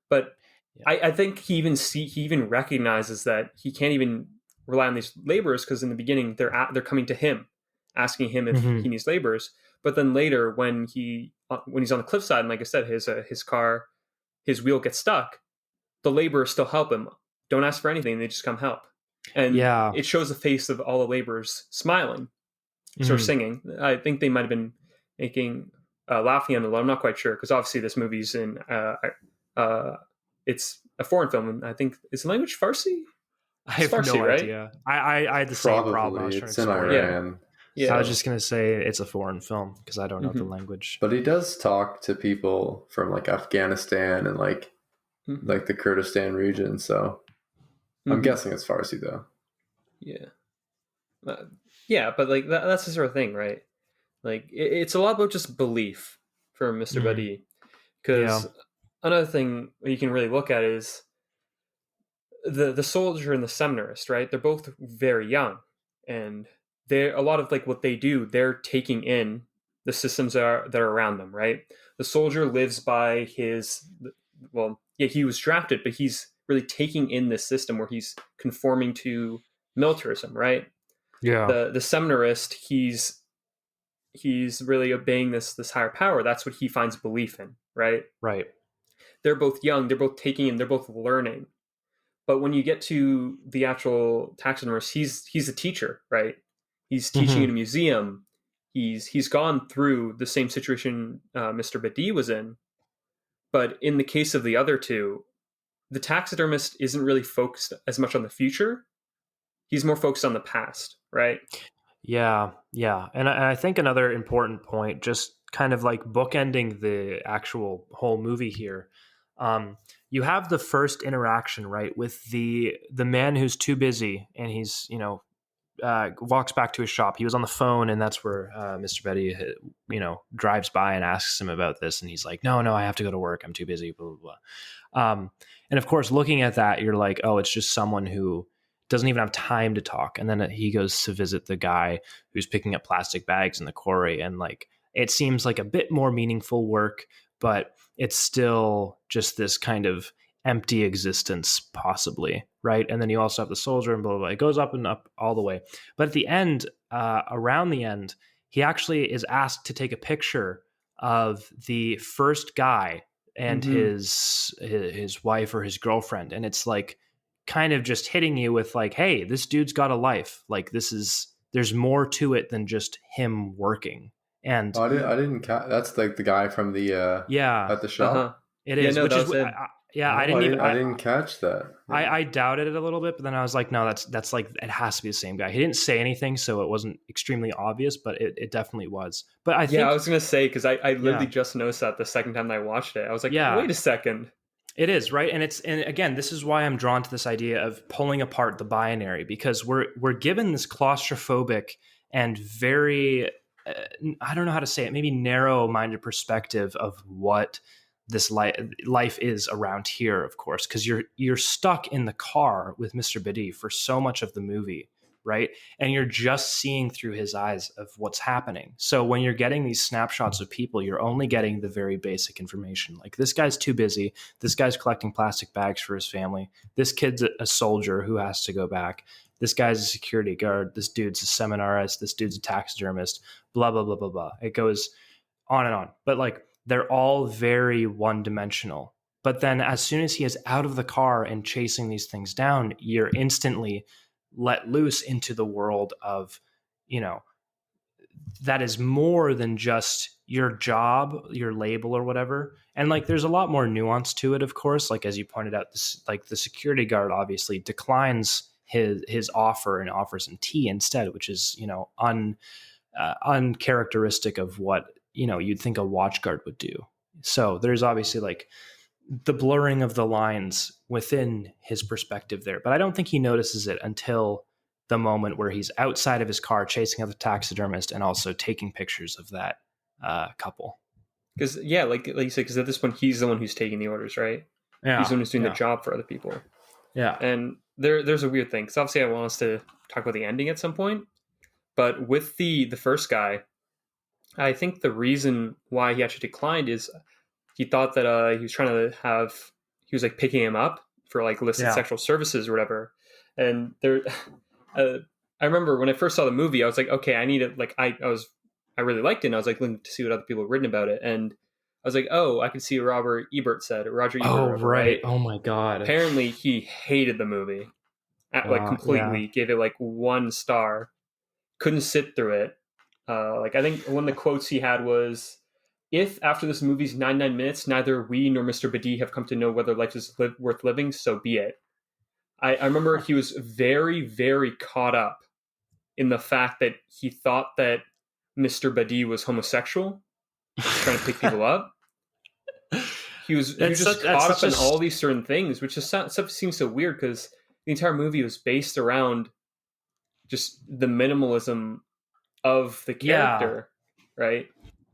But I think he even recognizes that he can't even rely on these laborers, because in the beginning they're coming to him, asking him if he needs laborers. But then later, when he's on the cliffside, and like I said, his wheel gets stuck, the laborers still help him don't ask for anything. They just come help. And it shows the face of all the laborers smiling, sort of singing. I think they might have been making laughing at it. I'm not quite sure, because obviously this movie's in it's a foreign film, and I think is the language Farsi. I have Farsi, no right? idea. I had the same problem. I was trying It's to in explain. Iran. Yeah. I was just gonna say it's a foreign film because I don't know the language. But he does talk to people from like Afghanistan and like the Kurdistan region. So I'm guessing it's Farsi though. Yeah. Yeah, but like that's the sort of thing, right? Like it's a lot about just belief for Mr. Badi. Because another thing you can really look at is the soldier and the seminarist, right? They're both very young, and they're a lot of like what they do, they're taking in the systems that are around them, right? The soldier lives by his, well, yeah, he was drafted, but he's really taking in this system where he's conforming to militarism, right? Yeah. The seminarist, he's really obeying this higher power. That's what he finds belief in, right? Right. They're both young, they're both taking in, they're both learning. But when you get to the actual taxidermist, he's a teacher, right? He's teaching in a museum. He's gone through the same situation Mr. Badi was in. But in the case of the other two, the taxidermist isn't really focused as much on the future. He's more focused on the past, right? Yeah. And I think another important point, just kind of like bookending the actual whole movie here, you have the first interaction, right, with the man who's too busy, and he's, walks back to his shop. He was on the phone, and that's where Mr. Betty, drives by and asks him about this, and he's like, no, I have to go to work. I'm too busy, blah, blah, blah. And of course, looking at that, you're like, oh, it's just someone who doesn't even have time to talk. And then he goes to visit the guy who's picking up plastic bags in the quarry, and like, it seems like a bit more meaningful work, but it's still just this kind of empty existence, possibly, right? And then you also have the soldier and blah, blah, blah. It goes up and up all the way. But at the end, around the end, he actually is asked to take a picture of the first guy and his wife or his girlfriend. And it's like kind of just hitting you with like, hey, this dude's got a life. Like there's more to it than just him working. And I didn't that's like the guy from the at the shop. It is, which is I didn't catch that. I doubted it a little bit, but then I was like, no, that's like, it has to be the same guy. He didn't say anything, so it wasn't extremely obvious, but it definitely was. But I think, I was gonna say, because I literally just noticed that the second time I watched it. I was like, wait a second. It is, right? And again, this is why I'm drawn to this idea of pulling apart the binary, because we're given this claustrophobic and very I don't know how to say it, maybe narrow-minded perspective of what this life is around here, of course, because you're stuck in the car with Mr. Badi for so much of the movie, right? And you're just seeing through his eyes of what's happening. So when you're getting these snapshots of people, you're only getting the very basic information. Like, this guy's too busy. This guy's collecting plastic bags for his family. This kid's a soldier who has to go back. This guy's a security guard. This dude's a seminarist. This dude's a taxidermist. Blah, blah, blah, blah, blah. It goes on and on. But like, they're all very one-dimensional. But then as soon as he is out of the car and chasing these things down, you're instantly let loose into the world of, that is more than just your job, your label or whatever. And like, there's a lot more nuance to it, of course. Like, as you pointed out, this, like, the security guard obviously declines his offer and offers him tea instead, which is, uncharacteristic of what, you'd think a watch guard would do. So there's obviously like the blurring of the lines within his perspective there, but I don't think he notices it until the moment where he's outside of his car chasing out the taxidermist and also taking pictures of that couple. Because like you said, because at this point he's the one who's taking the orders, right? Yeah, he's the one who's doing the job for other people. Yeah, and there's a weird thing. Because obviously I want us to talk about the ending at some point, but with the first guy, I think the reason why he actually declined is he thought that he was like picking him up for like illicit sexual services or whatever. And there, I remember when I first saw the movie, I was like, okay, I need it. Like I really liked it. And I was like looking to see what other people had written about it. And I was like, oh, I can see what Roger Ebert said. Oh, right. Oh my God. Apparently, he hated the movie, like completely. Yeah. Gave it like 1 star. Couldn't sit through it. Like I think one of the quotes he had was, "If after this movie's 99 minutes, neither we nor Mr. Badi have come to know whether life is worth living, so be it." I remember he was very, very caught up in the fact that he thought that Mr. Badi was homosexual, trying to pick people up. He was just caught up in all these certain things, which just seems so weird because the entire movie was based around just the minimalism of the character, right?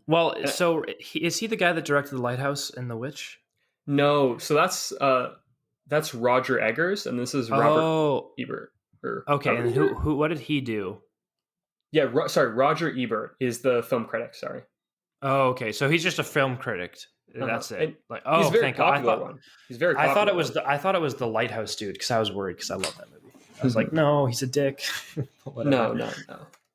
Well, so is he the guy that directed The Lighthouse and The Witch? No, so that's Roger Eggers, and this is Robert Ebert. Okay, and who? What did he do? Yeah, Roger Ebert is the film critic. Sorry. Oh, okay. So he's just a film critic. That's it. And like, he's very popular. He's very popular. I thought it was the Lighthouse dude because I was worried because I love that movie. I was like, no, he's a dick. No.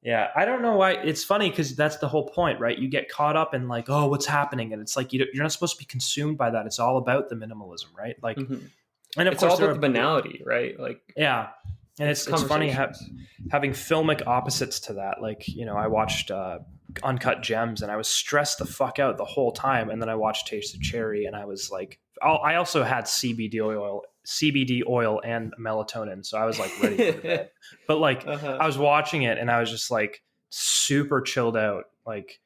Yeah, I don't know why. It's funny because that's the whole point, right? You get caught up in like, oh, what's happening, and it's like you're not supposed to be consumed by that. It's all about the minimalism, right? Like, and it's all about the banality, right? Like, yeah. And it's funny having filmic opposites to that. Like, I watched Uncut Gems and I was stressed the fuck out the whole time. And then I watched Taste of Cherry and I was like, I also had CBD oil and melatonin. So I was like ready for bed. But like I was watching it and I was just like super chilled out, like,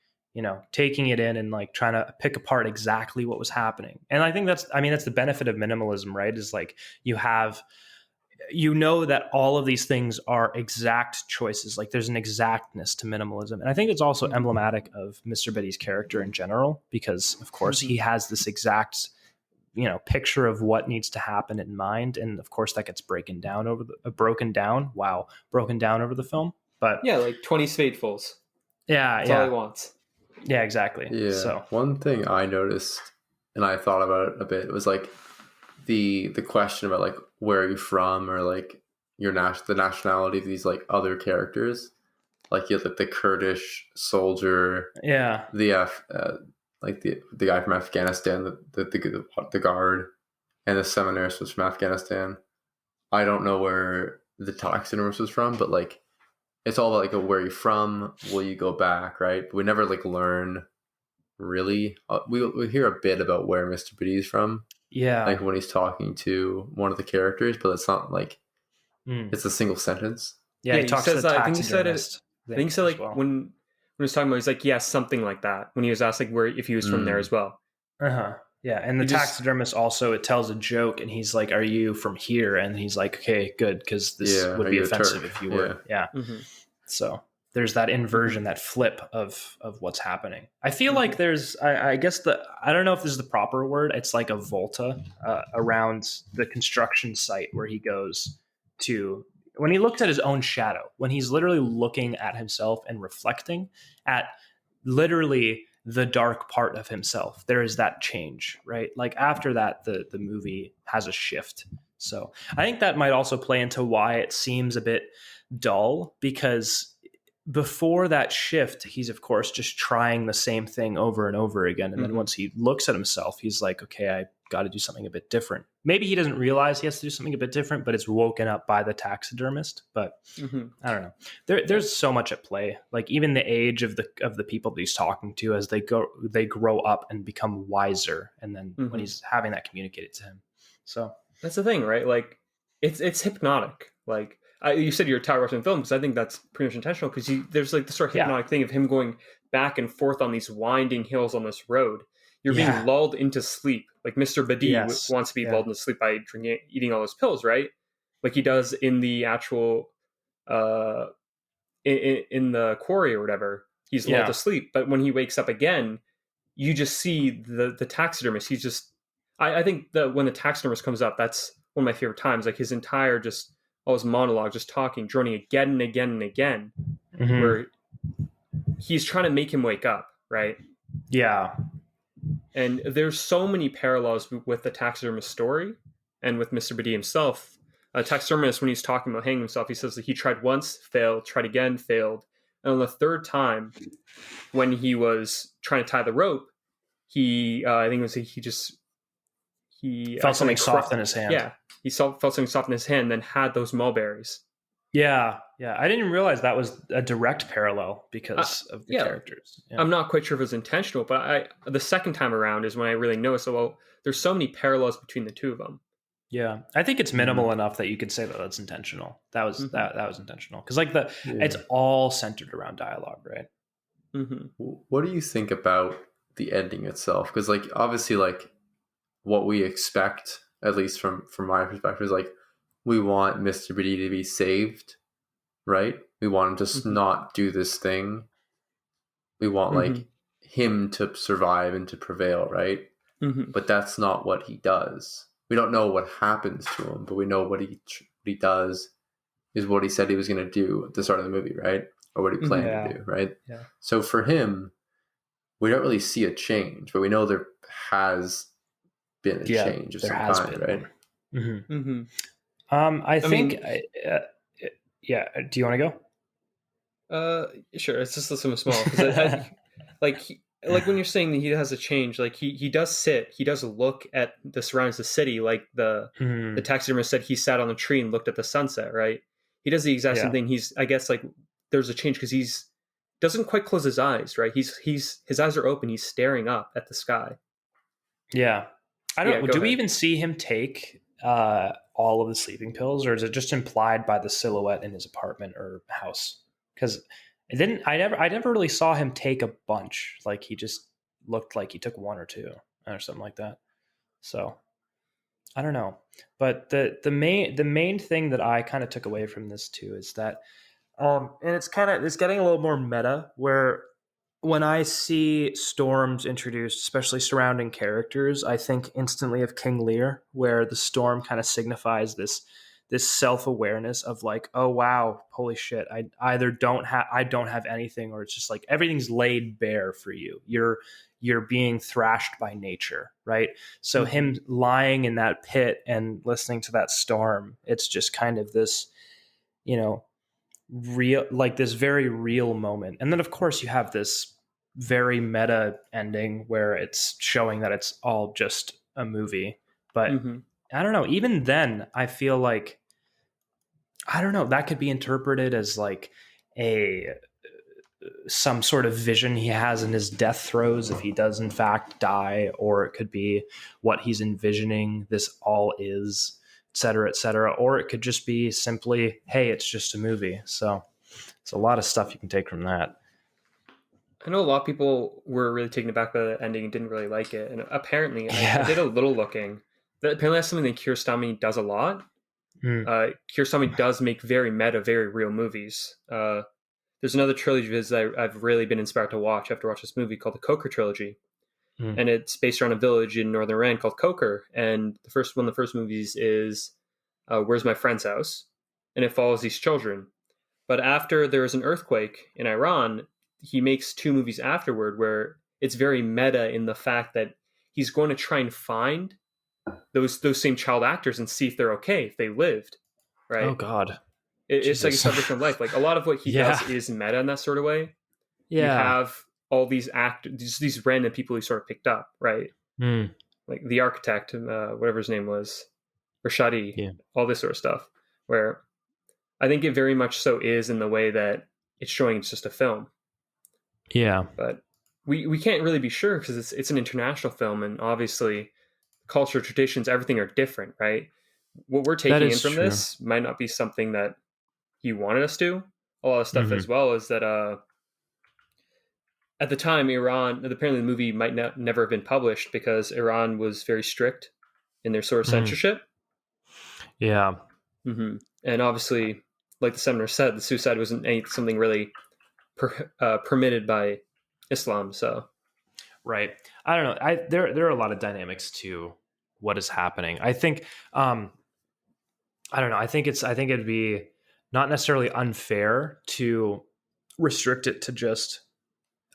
taking it in and like trying to pick apart exactly what was happening. And I think that's the benefit of minimalism, right? Is like that all of these things are exact choices. Like there's an exactness to minimalism. And I think it's also emblematic of Mr. Biddy's character in general, because of course he has this exact, picture of what needs to happen in mind. And of course that gets broken down over the film. But yeah, like 20 spadefuls. Yeah. That's all he wants. Yeah, exactly. Yeah. So one thing I noticed and I thought about it a bit was like the question about like where are you from, or like the nationality of these like other characters, like you have like the Kurdish soldier, like the guy from Afghanistan, the guard, and the seminarist was from Afghanistan. I don't know where the taxidermist was from, but like it's all about like where are you from, will you go back, right? We never like learn really. We hear a bit about where Mr. Biddy is from. Yeah. Like when he's talking to one of the characters, but it's not like it's a single sentence. Yeah, he talks to the taxidermist. I think so. Like well. when he was talking about, he's like, yeah, something like that. When he was asked like if he was from there as well. Yeah, and the taxidermist also, it tells a joke, and he's like, "Are you from here?" And he's like, "Okay, good, because this would be offensive if you were." Yeah. So there's that inversion, that flip of what's happening. I feel like there's, I guess I don't know if this is the proper word. It's like a volta around the construction site where he goes to, when he looks at his own shadow, when he's literally looking at himself and reflecting at literally the dark part of himself. There is that change, right? Like after that, the movie has a shift. So I think that might also play into why it seems a bit dull, because before that shift, he's of course just trying the same thing over and over again. And then once he looks at himself, he's like, okay, I got to do something a bit different. Maybe he doesn't realize he has to do something a bit different, but it's woken up by the taxidermist. But I don't know. There's so much at play. Like even the age of the people that he's talking to as they grow up and become wiser. And then when he's having that communicated to him. So that's the thing, right? Like it's hypnotic. Like you said you're tired watching film, because I think that's pretty much intentional, because there's like the sort of hypnotic thing of him going back and forth on these winding hills on this road. You're being lulled into sleep. Like Mr. Badi wants to be lulled into sleep by eating all those pills, right? Like he does in the actual in the quarry or whatever. He's lulled to sleep, but when he wakes up again, you just see the taxidermist. He's just I think that when the taxidermist comes up, that's one of my favorite times. Like his entire all his monologue, just talking, droning again and again and again, where he's trying to make him wake up, right? Yeah. And there's so many parallels with the taxidermist story and with Mr. Badi himself. A taxidermist, when he's talking about hanging himself, he says that he tried once, failed, tried again, failed. And on the third time, when he was trying to tie the rope, he I think it was he Felt something accidentally soft in his hand. Yeah, he felt something soft in his hand, then had those mulberries. Yeah. I didn't realize that was a direct parallel because of the characters. Yeah. I'm not quite sure if it was intentional, but the second time around is when I really noticed. Well, there's so many parallels between the two of them. Yeah, I think it's minimal enough that you could say that that's intentional. That was that was intentional because like it's all centered around dialogue, right? What do you think about the ending itself? Because like obviously like what we expect, at least from my perspective, is like we want Mr. B to be saved, right? We want him to not do this thing. We want like him to survive and to prevail, right? But that's not what he does. We don't know what happens to him, but we know what he does is what he said he was going to do at the start of the movie, right? Or what he planned to do, right? Yeah. So for him, we don't really see a change, but we know there has been a change of some kind, right? I think. Yeah. Do you want to go? Sure. It's just something small. Like when you're saying that he has a change, like he does sit, he does look at the surroundings of the city, like the taxidermist said he sat on a tree and looked at the sunset, right? He does the exact same thing. I guess like there's a change because he's doesn't quite close his eyes, right? His eyes are open, he's staring up at the sky. Yeah. I don't know. Do we even see him take all of the sleeping pills, or is it just implied by the silhouette in his apartment or house? Because I never really saw him take a bunch. Like he just looked like he took one or two or something like that. So I don't know. But the main thing that I kind of took away from this too is that and it's getting a little more meta, where when I see storms introduced, especially surrounding characters, I think instantly of King Lear, where the storm kind of signifies this self-awareness of like, oh wow, holy shit, I don't have anything, or it's just like everything's laid bare for you. You're being thrashed by nature, right? So him lying in that pit and listening to that storm, it's just kind of this, real, like this very real moment. And then of course you have this very meta ending where it's showing that it's all just a movie. But I don't know, even then I feel like, I don't know, that could be interpreted as like some sort of vision he has in his death throes if he does in fact die, or it could be what he's envisioning this all is, et cetera, or it could just be simply, hey, it's just a movie. So it's a lot of stuff you can take from that. I know a lot of people were really taken aback by the ending and didn't really like it. And apparently, I did a little looking. That apparently that's something that Kiarostami does a lot. Kiarostami does make very meta, very real movies. There's another trilogy of his that I've really been inspired to watch after watching this movie called the Coker Trilogy. And it's based around a village in northern Iran called Coker. And one of the first movies is Where's My Friend's House? And it follows these children. But after there is an earthquake in Iran, he makes two movies afterward where it's very meta in the fact that he's going to try and find those same child actors and see if they're okay, if they lived, right? Oh God. It's like a subject of life. Like a lot of what he does is meta in that sort of way. Yeah. You have all these actors, these random people he sort of picked up, right? Like the architect, whatever his name was, Rashadi, all this sort of stuff, where I think it very much so is in the way that it's showing it's just a film. Yeah. But we can't really be sure because it's an international film, and obviously culture, traditions, everything are different, right? What we're taking in from this might not be something that he wanted us to. A lot of stuff as well is that at the time, Iran, apparently the movie might never have been published because Iran was very strict in their sort of censorship. Yeah. And obviously, like the senator said, the suicide wasn't something really permitted by Islam. So, right. I don't know. There are a lot of dynamics to what is happening. I think, I don't know. I think it'd be not necessarily unfair to restrict it to just,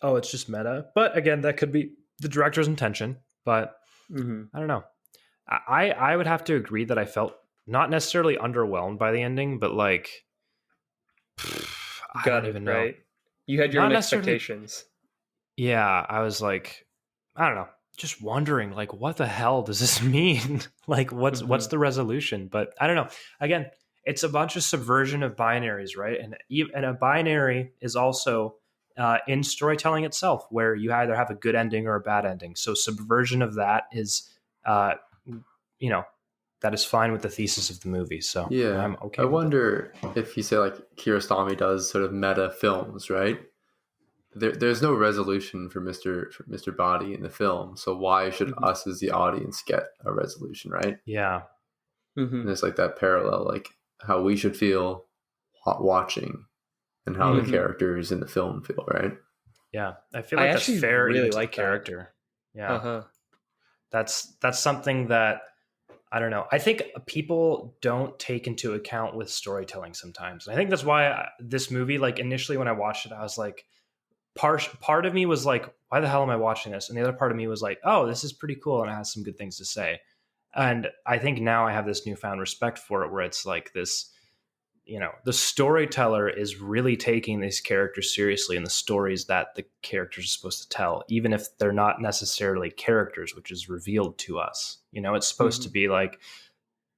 oh, it's just meta. But again, that could be the director's intention. But I don't know. I would have to agree that I felt not necessarily underwhelmed by the ending, but like, I don't even know. Right? You had your own expectations. Yeah, I was like, I don't know. just wondering, like, what the hell does this mean? Like, what's the resolution? But I don't know. Again, it's a bunch of subversion of binaries, right? And a binary is also in storytelling itself, where you either have a good ending or a bad ending. So subversion of that is, you know, that is fine with the thesis of the movie. So Yeah, I'm okay. I with it. wonder if you say like Kiarostami does sort of meta films, right? There's no resolution for Mr. Body in the film, so why should us as the audience get a resolution, right? Yeah. And there's like that parallel, like how we should feel watching and how the characters in the film feel, right? Yeah, I feel like that's fair. really Even to like the character. Yeah, Uh-huh. that's something that I don't know. I think people don't take into account with storytelling sometimes. And I think that's why this movie, like initially when I watched it, I was like, part of me was like, why the hell am I watching this? And the other part of me was like, oh, this is pretty cool, and it has some good things to say. And I think now I have this newfound respect for it, where it's like this, the storyteller is really taking these characters seriously and the stories that the characters are supposed to tell, even if they're not necessarily characters, which is revealed to us. It's supposed to be like,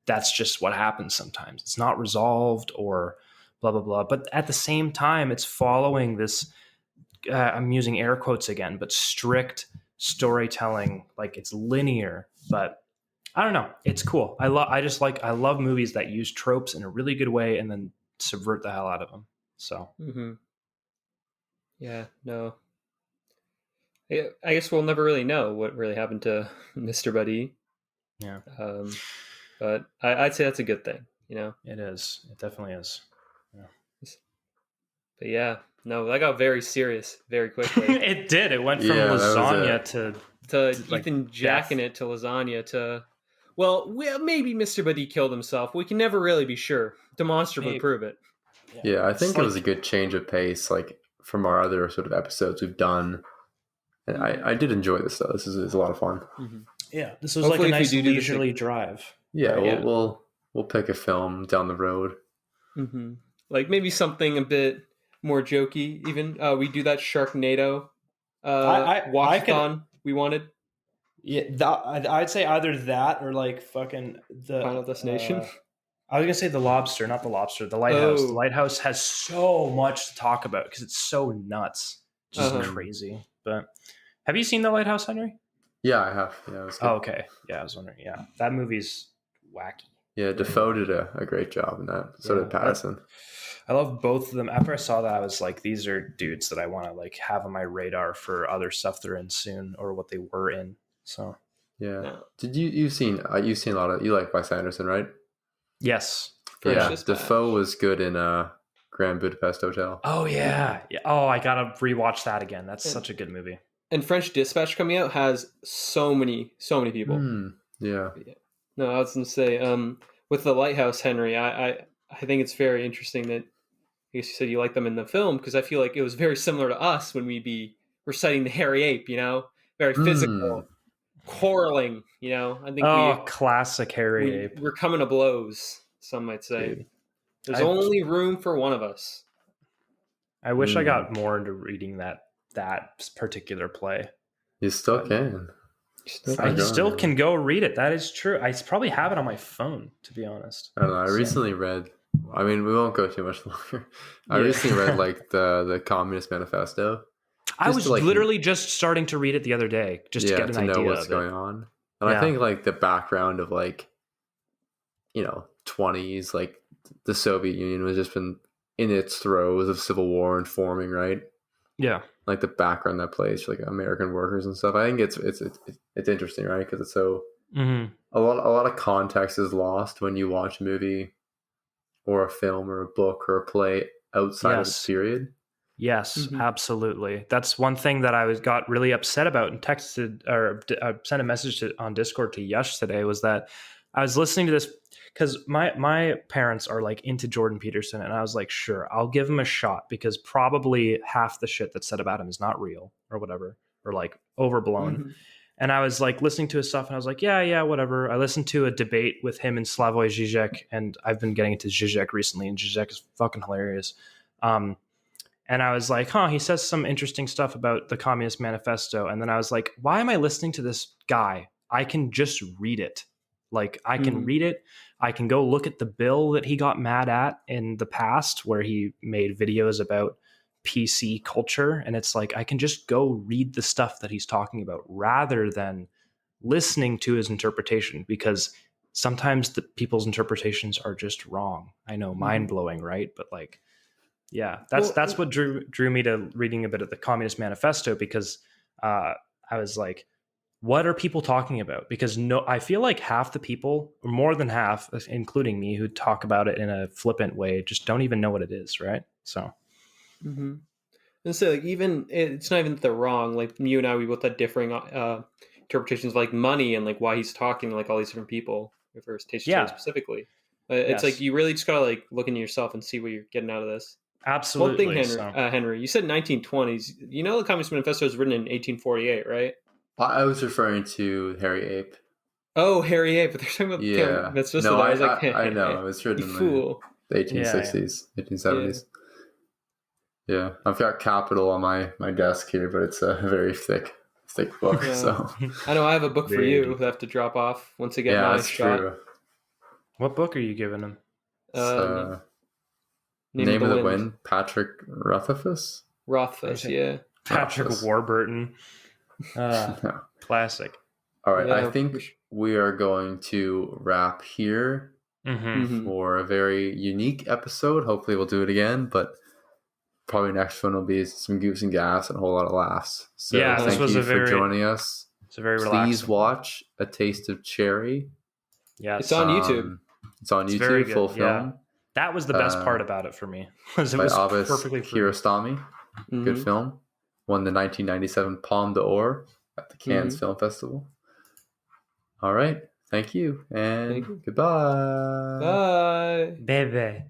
that's just what happens sometimes. It's not resolved or blah, blah, blah. But at the same time, it's following this, I'm using air quotes again, but strict storytelling. Like it's linear, but I don't know. It's cool. I love movies that use tropes in a really good way and then subvert the hell out of them. So, yeah, no. I guess we'll never really know what really happened to Mr. Buddy. Yeah. But I'd say that's a good thing, It is. It definitely is. Yeah. But yeah, no, that got very serious very quickly. It did. It went from lasagna to like Ethan jacking it to lasagna to, well, maybe Mr. Buddy killed himself. We can never really be sure. Demonstrably prove it. Yeah, I think it was a good change of pace, like from our other sort of episodes we've done. And I did enjoy this though. This is a lot of fun. Yeah, this was hopefully like a nice leisurely drive. Yeah, right? We'll pick a film down the road. Like maybe something a bit more jokey. Even we do that Sharknado watch-a-thon we wanted. Yeah, I'd say either that or like fucking the Final Destination. I was gonna say The Lobster, not The Lobster. The Lighthouse. The Lighthouse has so much to talk about because it's so nuts, just crazy. But have you seen The Lighthouse, Henry? Yeah, I have. Yeah, it was good. Oh, okay. Yeah, I was wondering. Yeah, that movie's wacky. Yeah, Defoe did a great job in that. So did Pattinson. I love both of them. After I saw that, I was like, these are dudes that I want to like have on my radar for other stuff they're in soon or what they were in. So yeah. Did you've seen a lot of, you like Wes Anderson, right? Yes. Yeah, Defoe was good in Grand Budapest Hotel. Oh yeah. Oh, I gotta rewatch that again. That's such a good movie. And French Dispatch coming out has so many people. Yeah. No, I was gonna say, with The Lighthouse, Henry, I think it's very interesting that I guess you said you like them in the film, because I feel like it was very similar to us when we'd be reciting the Hairy Ape, very physical, quarreling, I think classic Hairy Ape. We're coming to blows, some might say. Dude. There's only room for one of us. I wish I got more into reading that particular play. You still can. I still can go read it. That is true. I probably have it on my phone, to be honest. I don't know. I recently read, I mean, we won't go too much longer. I recently read like the Communist Manifesto. I was literally just starting to read it the other day, just to get an idea know what's of going on. And I think like the background of like, 20s, like the Soviet Union was just been in its throes of civil war and forming, right? Yeah. Like the background that plays for like American workers and stuff. I think it's interesting, right? Because it's so a lot of context is lost when you watch a movie or a film or a book or a play outside of its period. Yes, absolutely. That's one thing that I got really upset about and texted or sent a message on Discord to Yash today, was that I was listening to this because my parents are like into Jordan Peterson, and I was like, sure, I'll give him a shot, because probably half the shit that's said about him is not real or whatever, or like overblown. And I was like listening to his stuff, and I was like, yeah, whatever. I listened to a debate with him and Slavoj Žižek, and I've been getting into Žižek recently, and Žižek is fucking hilarious. And I was like, he says some interesting stuff about the Communist Manifesto. And then I was like, why am I listening to this guy? I can just read it. Like, I can read it. I can go look at the bill that he got mad at in the past where he made videos about PC culture. And it's like, I can just go read the stuff that he's talking about rather than listening to his interpretation, because sometimes the people's interpretations are just wrong. I know, mind blowing, right? But like, yeah, that's what drew me to reading a bit of the Communist Manifesto, because I was like, what are people talking about? Because I feel like half the people, or more than half, including me, who talk about it in a flippant way, just don't even know what it is, right? So, And so like even it's not even that they're wrong. Like you and I, we both had differing interpretations, like money and like why he's talking to like all these different people for his taste specifically. It's like you really just gotta like look into yourself and see what you're getting out of this. Absolutely. One thing, Henry, you said 1920s. You know, the Communist Manifesto was written in 1848, right? I was referring to Harry Ape. Oh, Harry Ape, but they're talking about that's just no, I was like, I know it was written in the 1860s, 1870s. Yeah, I've got Capital on my desk here, but it's a very thick book. Yeah. So I know I have a book for you who have to drop off once again. Yeah, that's true. What book are you giving him? Name of the Wind, Patrick Rothfuss. Yeah. Patrick Warburton. Classic. All right, I think we are going to wrap here for a very unique episode. Hopefully we'll do it again, but probably next one will be some goofs and gaffs and a whole lot of laughs. So thank you for joining us. It's a very Please watch A Taste of Cherry. Yeah, it's on YouTube. It's on YouTube, full film. Yeah. That was the best part about it for me. Was it by was Abbas perfectly free. Kiarostami. Good film. Won the 1997 Palme d'Or at the Cannes Film Festival. All right. Thank you. And goodbye. Bye. Bebe.